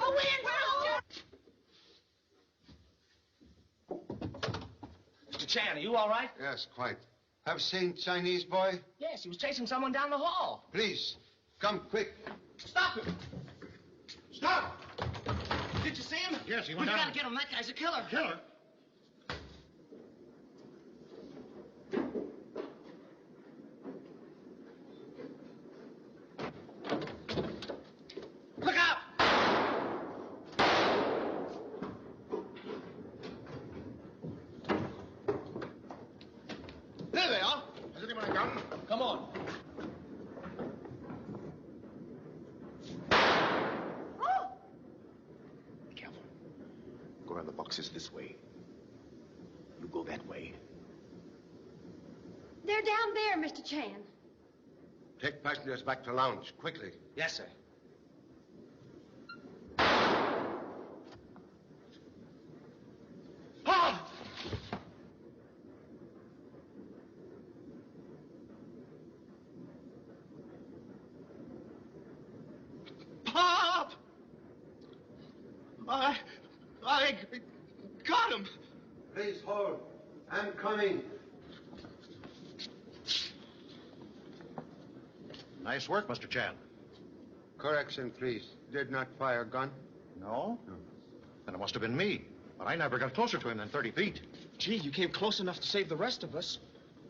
Oh, Mr. Chan, are you all right? Yes, quite. Have seen Chinese boy? Yes, he was chasing someone down the hall. Please, come quick. Stop him! Stop! Did you see him? Yes, he We've went down. got to get him. That guy's a killer. Killer? Look out! There they are. Has anyone a gun? Come on. Be careful. Go around the boxes this way. You go that way. They're down there, Mr. Chan. Take passengers back to lounge, quickly. Yes, sir. Pop! Pop! I got him. Please hold. I'm coming. Nice work, Mr. Chan. Correction, please. Did not fire gun? No? Then it must have been me. But I never got closer to him than 30 feet. Gee, you came close enough to save the rest of us.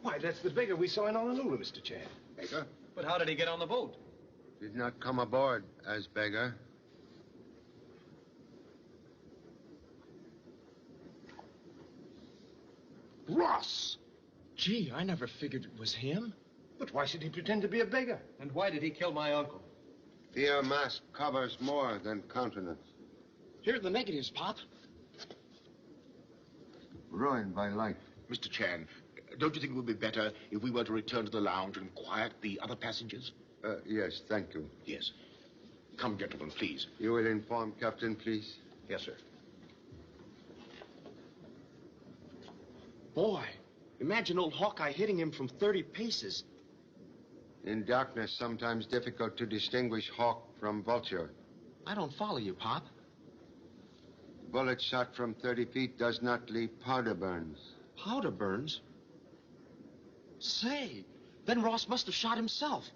Why, that's the beggar we saw in Honolulu, Mr. Chan. Beggar? But how did he get on the boat? Did not come aboard as beggar. Ross! Gee, I never figured it was him. But why should he pretend to be a beggar? And why did he kill my uncle? Fear mask covers more than countenance. Here are the negatives, Pop. Ruined by light. Mr. Chan, don't you think it would be better if we were to return to the lounge and quiet the other passengers? Yes, thank you. Yes. Come, gentlemen, please. You will inform Captain, please? Yes, sir. Boy, imagine old Hawkeye hitting him from 30 paces. In darkness, sometimes difficult to distinguish hawk from vulture. I don't follow you, Pop. Bullet shot from 30 feet does not leave powder burns. Powder burns? Say, then Ross must have shot himself.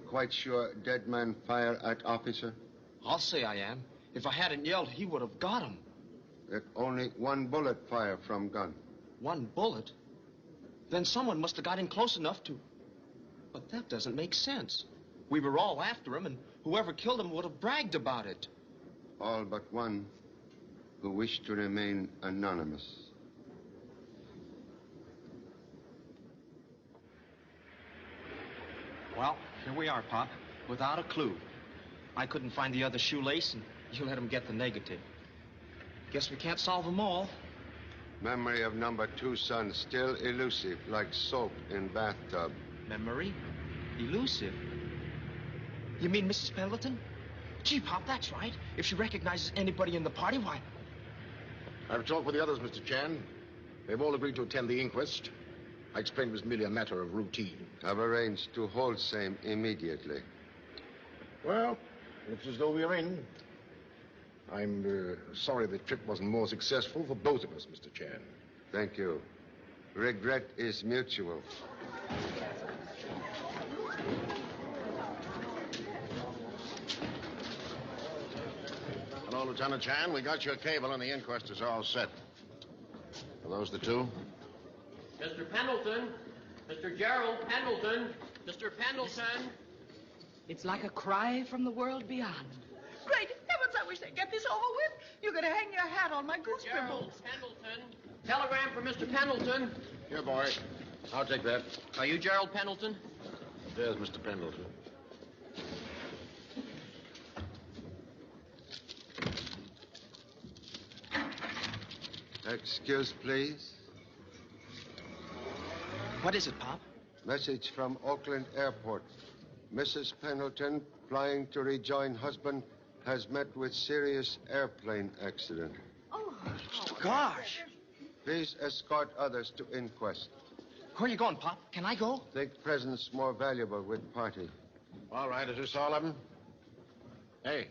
Quite sure dead man fire at officer? I'll say I am. If I hadn't yelled, he would have got him. That only one bullet fire from gun. One bullet? Then someone must have got in close enough to... But that doesn't make sense. We were all after him, and whoever killed him would have bragged about it. All but one. who wish to remain anonymous. Well, here we are, Pop, without a clue. I couldn't find the other shoelace, and you let him get the negative. Guess we can't solve them all. Memory of number 2 son still elusive, like soap in bathtub. Memory? Elusive? You mean Mrs. Pendleton? Gee, Pop, that's right. If she recognizes anybody in the party, why... I've talked with the others, Mr. Chan. They've all agreed to attend the inquest. I explained it was merely a matter of routine. I've arranged to hold same immediately. Well, looks as though we're in. I'm sorry the trip wasn't more successful for both of us, Mr. Chan. Thank you. Regret is mutual. Hello, Lieutenant Chan. We got your cable and the inquest is all set. Are those the two? Mr. Pendleton. Mr. Gerald Pendleton. Mr. Pendleton. It's like a cry from the world beyond. Great heavens, I wish they'd get this over with. You're going to hang your hat on my goose Gerald pimples. Pendleton. Telegram for Mr. Pendleton. Here, boy. I'll take that. Are you Gerald Pendleton? There's Mr. Pendleton. Excuse, please. What is it, Pop? Message from Oakland Airport. Mrs. Pendleton, flying to rejoin husband, has met with serious airplane accident. Oh, gosh. Please escort others to inquest. Where are you going, Pop? Can I go? Think presence more valuable with party. All right, is this all of them? Hey.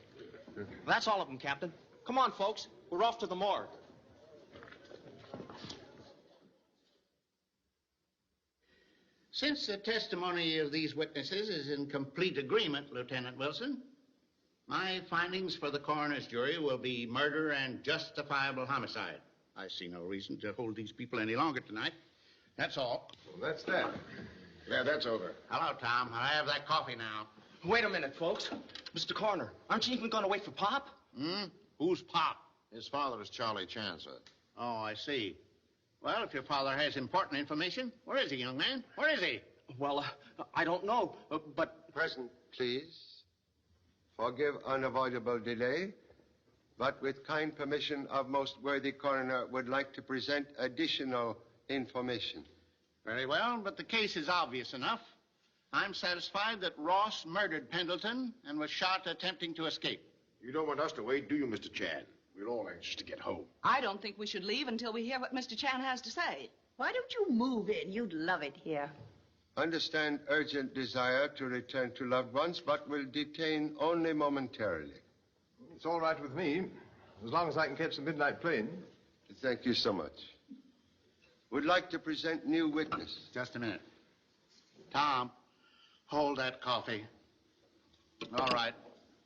That's all of them, Captain. Come on, folks. We're off to the morgue. Since the testimony of these witnesses is in complete agreement, Lieutenant Wilson, my findings for the coroner's jury will be murder and justifiable homicide. I see no reason to hold these people any longer tonight. That's all. Well, that's that. Yeah, that's over. Hello, Tom. I have that coffee now. Wait a minute, folks. Mr. Coroner, aren't you even going to wait for Pop? Hmm? Who's Pop? His father is Charlie Chan, sir. Oh, I see. Well, if your father has important information, where is he, young man? Where is he? Well, I don't know, but... Present, please. Forgive unavoidable delay, but with kind permission of most worthy coroner, would like to present additional information. Very well, but the case is obvious enough. I'm satisfied that Ross murdered Pendleton and was shot attempting to escape. You don't want us to wait, do you, Mr. Chan? We're all anxious to get home. I don't think we should leave until we hear what Mr. Chan has to say. Why don't you move in? You'd love it here. Understand urgent desire to return to loved ones, but will detain only momentarily. It's all right with me, as long as I can catch the midnight plane. Thank you so much. Would like to present new witness. Just a minute. Tom, hold that coffee. All right.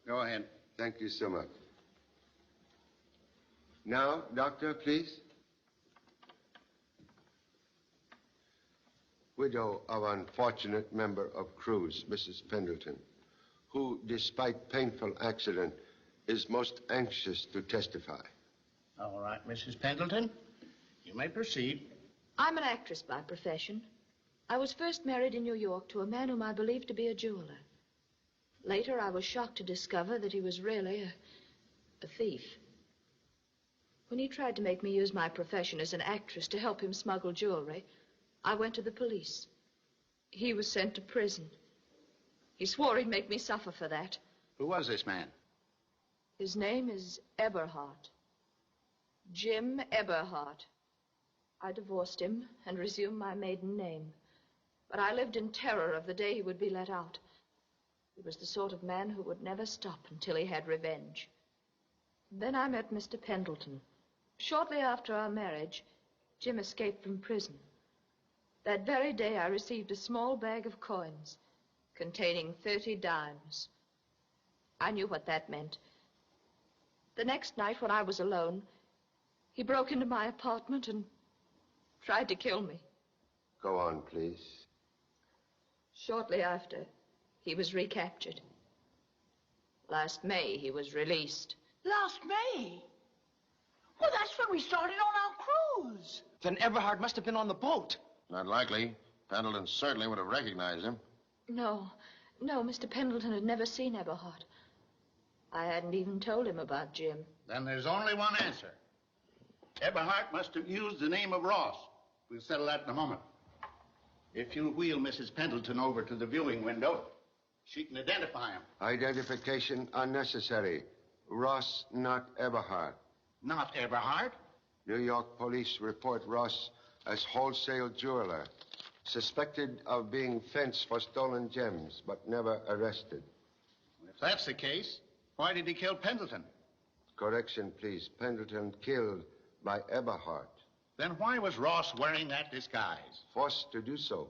Go ahead. Thank you so much. Now, doctor, please. Widow of unfortunate member of crews, Mrs. Pendleton, who, despite painful accident, is most anxious to testify. All right, Mrs. Pendleton, you may proceed. I'm an actress by profession. I was first married in New York to a man whom I believed to be a jeweler. Later, I was shocked to discover that he was really a thief. When he tried to make me use my profession as an actress to help him smuggle jewelry, I went to the police. He was sent to prison. He swore he'd make me suffer for that. Who was this man? His name is Eberhardt. Jim Eberhardt. I divorced him and resumed my maiden name. But I lived in terror of the day he would be let out. He was the sort of man who would never stop until he had revenge. Then I met Mr. Pendleton. Shortly after our marriage, Jim escaped from prison. That very day, I received a small bag of coins containing 30 dimes. I knew what that meant. The next night, when I was alone, he broke into my apartment and tried to kill me. Go on, please. Shortly after, he was recaptured. Last May, he was released. Last May? Why, when we started on our cruise. Then Eberhard must have been on the boat. Not likely. Pendleton certainly would have recognized him. No, Mr. Pendleton had never seen Eberhard. I hadn't even told him about Jim. Then there's only one answer. Eberhard must have used the name of Ross. We'll settle that in a moment. If you'll wheel Mrs. Pendleton over to the viewing window, she can identify him. Identification unnecessary. Ross, not Eberhard. Not Eberhard? New York police report Ross as wholesale jeweler, suspected of being fenced for stolen gems, but never arrested. If that's the case, why did he kill Pendleton? Correction, please. Pendleton killed by Eberhard. Then why was Ross wearing that disguise? Forced to do so.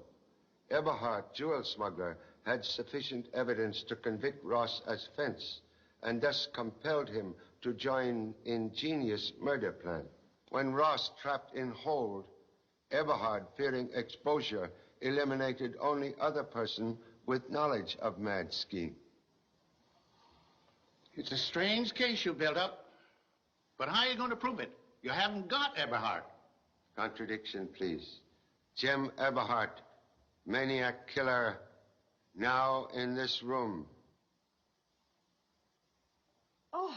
Eberhard, jewel smuggler, had sufficient evidence to convict Ross as fence, and thus compelled him to join ingenious murder plan. When Ross trapped in hold, Eberhard, fearing exposure, eliminated only other person with knowledge of mad scheme. It's a strange case you built up. But how are you going to prove it? You haven't got Eberhard. Contradiction, please. Jim Eberhard, maniac killer, now in this room. Oh,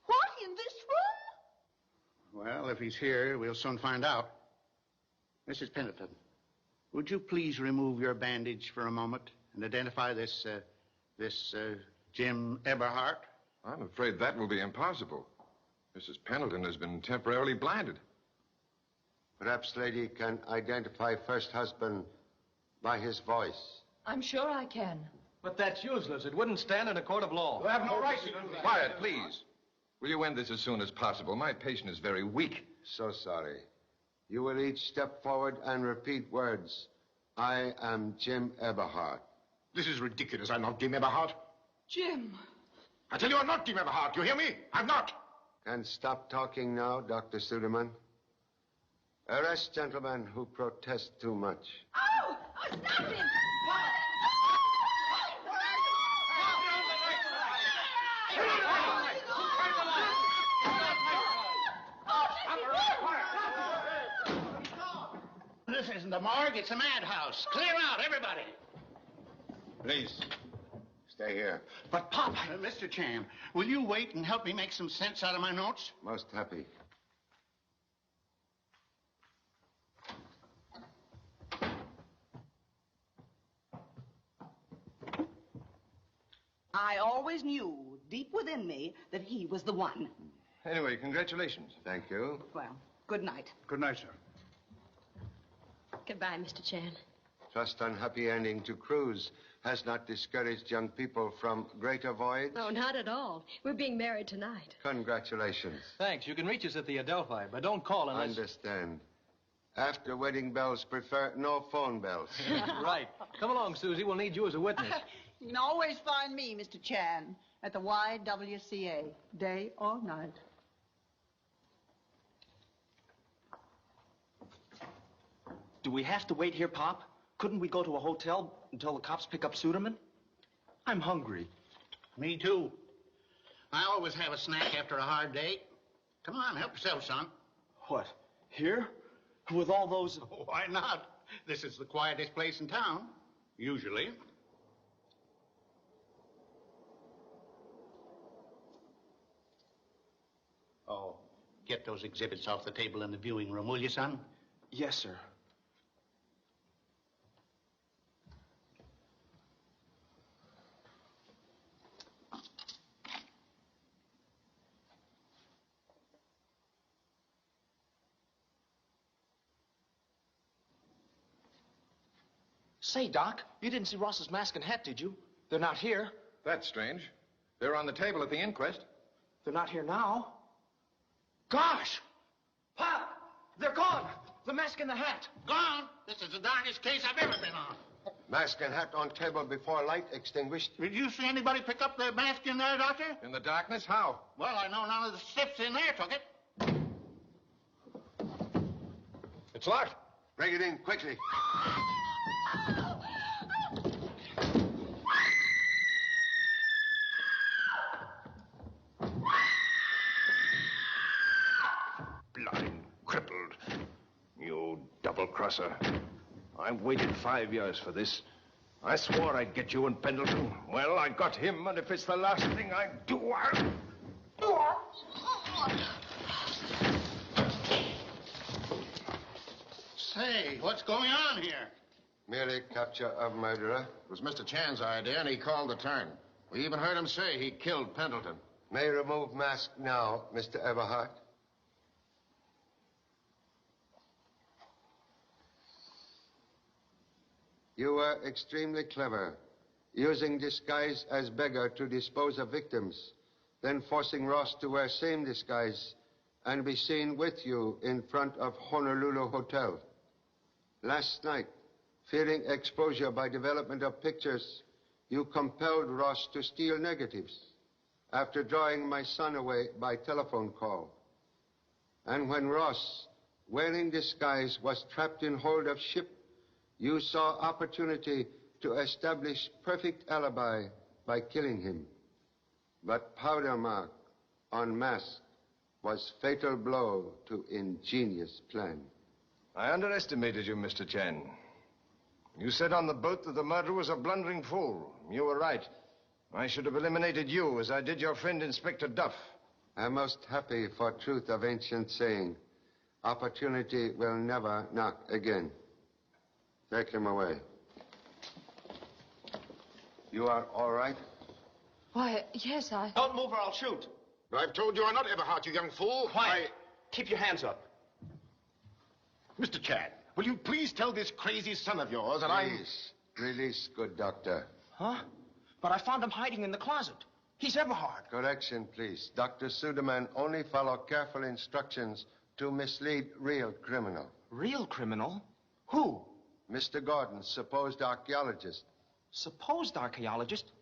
what, in this room? Well, if he's here, we'll soon find out. Mrs. Pendleton, would you please remove your bandage for a moment and identify this Jim Eberhard? I'm afraid that will be impossible. Mrs. Pendleton has been temporarily blinded. Perhaps lady can identify first husband by his voice. I'm sure I can. But that's useless. It wouldn't stand in a court of law. You have no right to do that. Quiet, please. Will you end this as soon as possible? My patient is very weak. So sorry. You will each step forward and repeat words. I am Jim Eberhard. This is ridiculous. I'm not Jim Eberhard. Jim. I tell you, I'm not Jim Eberhard. You hear me? I'm not. Can stop talking now, Dr. Suderman. Arrest gentlemen who protest too much. Oh, stop him! This isn't the morgue, it's a madhouse. Clear out, everybody. Please, stay here. But, Pop... Mr. Chan, will you wait and help me make some sense out of my notes? Most happy. I always knew, deep within me, that he was the one. Anyway, congratulations. Thank you. Well, good night. Good night, sir. Goodbye, Mr. Chan. Just unhappy ending to cruise has not discouraged young people from greater voyages. No, not at all. We're being married tonight. Congratulations. Thanks. You can reach us at the Adelphi, but don't call unless... Understand. After wedding bells, prefer no phone bells. Right. Come along, Susie. We'll need you as a witness. You can always find me, Mr. Chan, at the YWCA, day or night. Do we have to wait here, Pop? Couldn't we go to a hotel until the cops pick up Suderman? I'm hungry. Me too. I always have a snack after a hard day. Come on, help yourself, son. What, here? With all those... Why not? This is the quietest place in town, usually. Oh, get those exhibits off the table in the viewing room, will you, son? Yes, sir. Say, Doc, you didn't see Ross's mask and hat, did you? They're not here. That's strange. They're on the table at the inquest. They're not here now. Gosh! Pop! They're gone! The mask and the hat. Gone? This is the darndest case I've ever been on. Mask and hat on table before light extinguished. Did you see anybody pick up the mask in there, Doctor? In the darkness? How? Well, I know none of the stiffs in there took it. It's locked. Bring it in quickly. Bloody double-crosser. I've waited 5 years for this. I swore I'd get you and Pendleton. Well, I got him, and if it's the last thing I do, I'll... Say, what's going on here? Merely capture of murderer. It was Mr. Chan's idea, and he called the turn. We even heard him say he killed Pendleton. May remove mask now, Mr. Everhart. You were extremely clever, using disguise as beggar to dispose of victims, then forcing Ross to wear same disguise and be seen with you in front of Honolulu Hotel. Last night, fearing exposure by development of pictures, you compelled Ross to steal negatives after drawing my son away by telephone call. And when Ross, wearing disguise, was trapped in hold of ship, you saw opportunity to establish perfect alibi by killing him. But powder mark on mask was fatal blow to ingenious plan. I underestimated you, Mr. Chan. You said on the boat that the murderer was a blundering fool. You were right. I should have eliminated you as I did your friend Inspector Duff. I'm most happy for truth of ancient saying. Opportunity will never knock again. Take him away. You are all right? Why, yes, I... Don't move or I'll shoot. But I've told you I'm not Everhart, you young fool. Quiet. Keep your hands up. Mr. Chan, will you please tell this crazy son of yours that Please, release, good doctor. Huh? But I found him hiding in the closet. He's Everhart. Correction, please. Dr. Suderman only follow careful instructions to mislead real criminal. Real criminal? Who? Mr. Gordon, supposed archaeologist. Supposed archaeologist?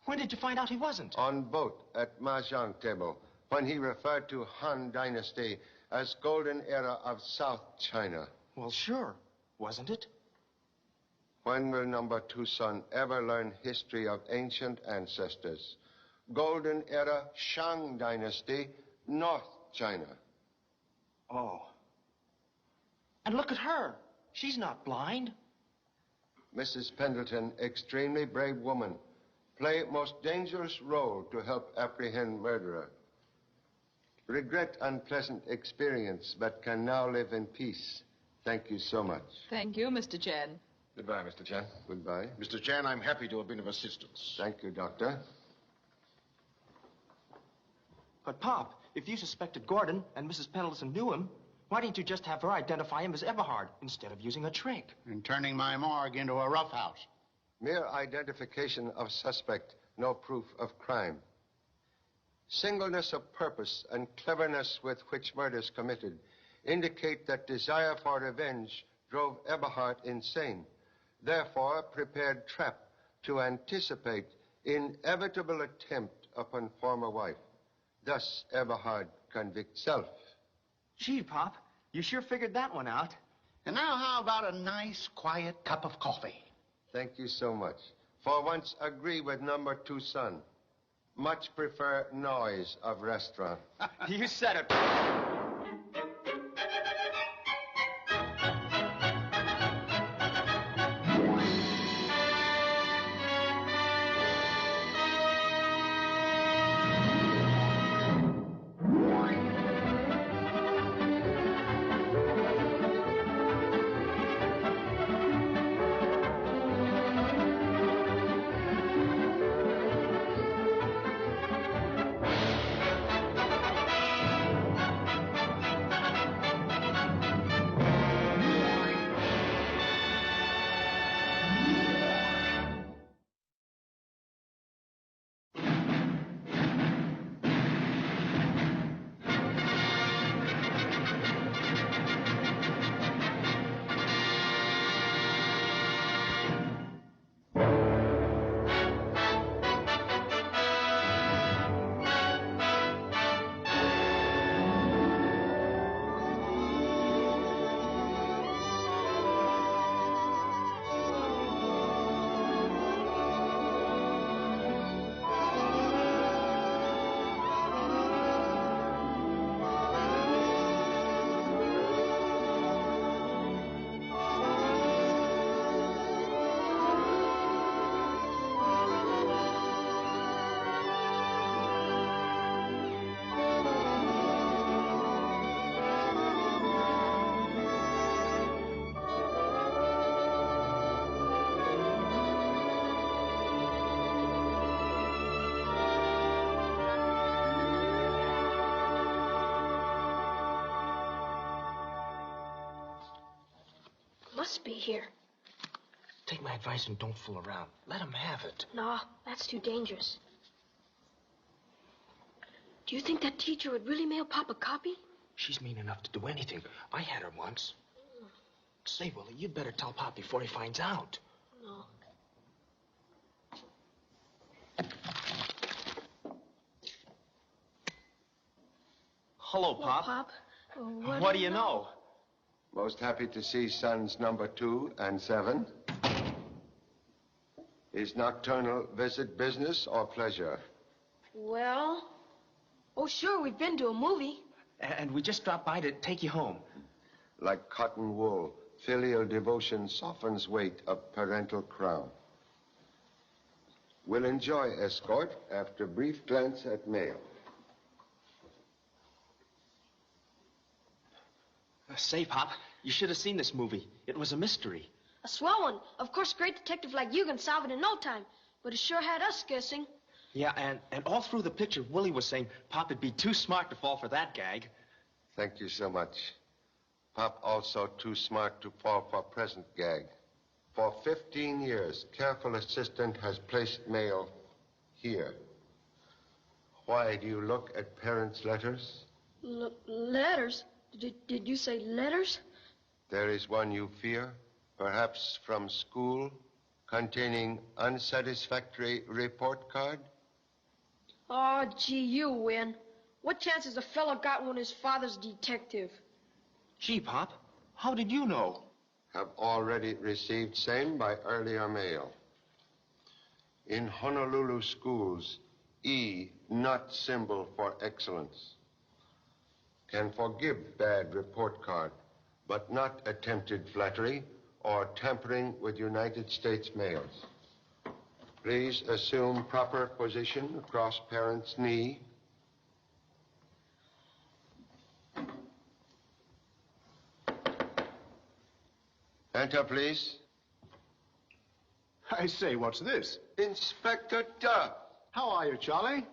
When did you find out he wasn't? On boat at Mahjong table, when he referred to Han Dynasty as golden era of South China. Well, sure. Wasn't it? When will number 2 son ever learn history of ancient ancestors? Golden era Shang Dynasty, North China. Oh. And look at her. She's not blind. Mrs. Pendleton, extremely brave woman. Play most dangerous role to help apprehend murderer. Regret unpleasant experience, but can now live in peace. Thank you so much. Thank you, Mr. Chen. Goodbye, Mr. Chan. Goodbye. Mr. Chan, I'm happy to have been of assistance. Thank you, Doctor. But, Pop, if you suspected Gordon and Mrs. Pendleton knew him, why didn't you just have her identify him as Everhart instead of using a trick? And turning my morgue into a roughhouse. Mere identification of suspect, no proof of crime. Singleness of purpose and cleverness with which murders committed indicate that desire for revenge drove Eberhard insane. Therefore, prepared trap to anticipate inevitable attempt upon former wife. Thus, Eberhard convict self. Gee, Pop, you sure figured that one out. And now how about a nice, quiet cup of coffee? Thank you so much. For once, agree with number 2 son. Much prefer noise of restaurant. You said it. must be here. Take my advice and don't fool around. Let him have it. No, that's too dangerous. Do you think that teacher would really mail Pop a copy? She's mean enough to do anything. I had her once. Say, Willie, you'd better tell Pop before he finds out. No. Hello, Pop. Pop. What do you know? Most happy to see sons number 2 and 7. Is nocturnal visit business or pleasure? Well, oh, sure, we've been to a movie. And we just dropped by to take you home. Like cotton wool, filial devotion softens weight of parental crown. Will enjoy escort after brief glance at mail. Say, Pop, you should have seen this movie. It was a mystery. A swell one. Of course, a great detective like you can solve it in no time. But it sure had us guessing. Yeah, and all through the picture, Willie was saying Pop would be too smart to fall for that gag. Thank you so much. Pop also too smart to fall for present gag. For 15 years, careful assistant has placed mail here. Why do you look at parents' letters? Letters? Did you say letters? There is one you fear, perhaps from school, containing unsatisfactory report card? Oh, gee, you win. What chance has a fellow got when his father's detective? Gee, Pop, how did you know? Have already received same by earlier mail. In Honolulu schools, E, not symbol for excellence. Can forgive bad report card, but not attempted flattery or tampering with United States mails. Please assume proper position across parent's knee. Enter, please. I say, what's this? Inspector Duff. How are you, Charlie?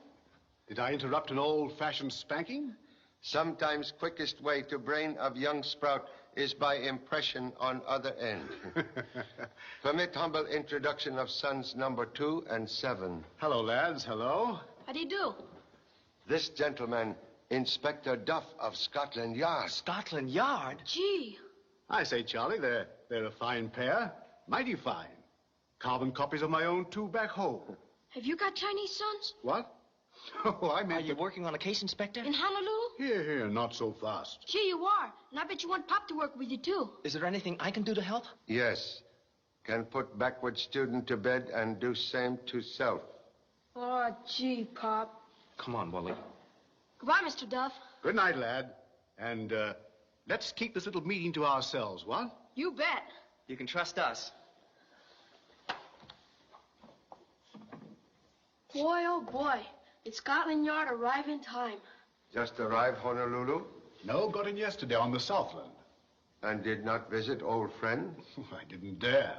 Did I interrupt an old-fashioned spanking? Sometimes quickest way to brain of young sprout is by impression on other end. Permit humble introduction of sons number 2 and 7. Hello, lads. Hello. How do you do? This gentleman, Inspector Duff of Scotland Yard. Scotland Yard? Gee. I say, Charlie, they're a fine pair. Mighty fine. Carbon copies of my own 2 back home. Have you got Chinese sons? What? Oh, I meant... Are you working on a case, Inspector? In Honolulu? Here, not so fast. Gee, you are. And I bet you want Pop to work with you, too. Is there anything I can do to help? Yes. Can put backward student to bed and do same to self. Oh, gee, Pop. Come on, Willie. Goodbye, Mr. Duff. Good night, lad. And, let's keep this little meeting to ourselves, what? You bet. You can trust us. Boy, oh, boy. Did Scotland Yard arrive in time? Just arrived Honolulu? No, got in yesterday on the Southland. And did not visit old friend? I didn't dare.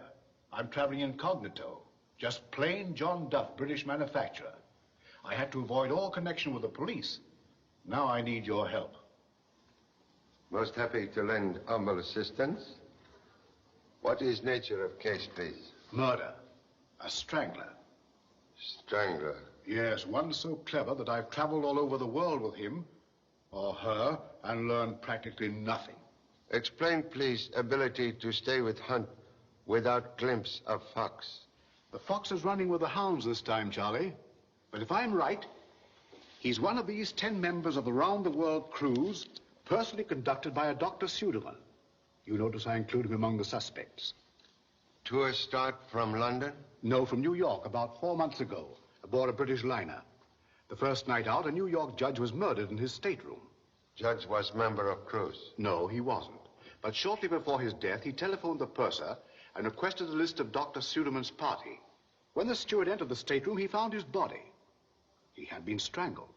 I'm traveling incognito. Just plain John Duff, British manufacturer. I had to avoid all connection with the police. Now I need your help. Most happy to lend humble assistance. What is nature of case, please? Murder. A strangler. Strangler? Yes, one so clever that I've traveled all over the world with him, or her, and learned practically nothing. Explain, please, ability to stay with hunt without glimpse of fox. The fox is running with the hounds this time, Charlie. But if I'm right, he's one of these 10 members of the round-the-world cruise, personally conducted by a Dr. Suderman. You notice I include him among the suspects. Tour start from London? No, from New York, about 4 months ago, aboard a British liner. The first night out, a New York judge was murdered in his stateroom. Judge was member of cruise? No, he wasn't. But shortly before his death, he telephoned the purser and requested a list of Dr. Suderman's party. When the steward entered the stateroom, he found his body. He had been strangled.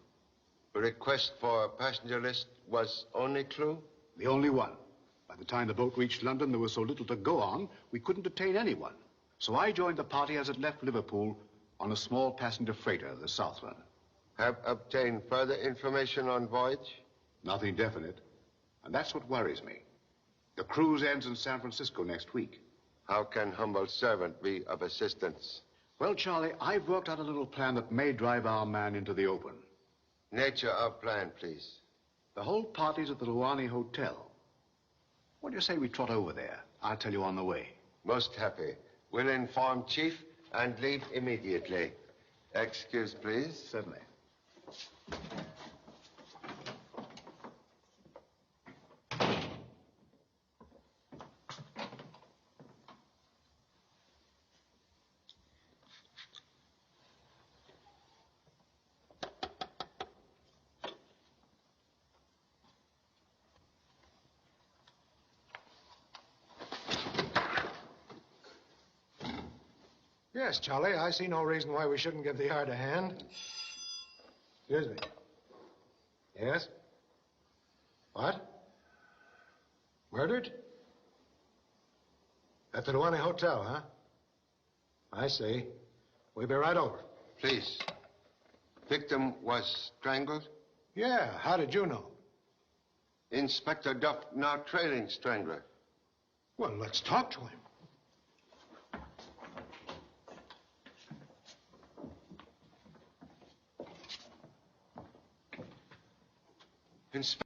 The request for a passenger list was only clue? The only one. By the time the boat reached London, there was so little to go on, we couldn't detain anyone. So I joined the party as it left Liverpool on a small passenger freighter, the Southland. Have obtained further information on voyage? Nothing definite. And that's what worries me. The cruise ends in San Francisco next week. How can humble servant be of assistance? Well, Charlie, I've worked out a little plan that may drive our man into the open. Nature of plan, please. The whole party's at the Luani Hotel. What do you say we trot over there? I'll tell you on the way. Most happy. Will inform Chief and leave immediately. Excuse, please. Certainly. Yes, Charlie, I see no reason why we shouldn't give the yard a hand. Excuse me. Yes? What? Murdered? At the Luani Hotel, huh? I see. We'll be right over. Please. Victim was strangled? Yeah, how did you know? Inspector Duff now trailing strangler. Well, let's talk to him. Inspector.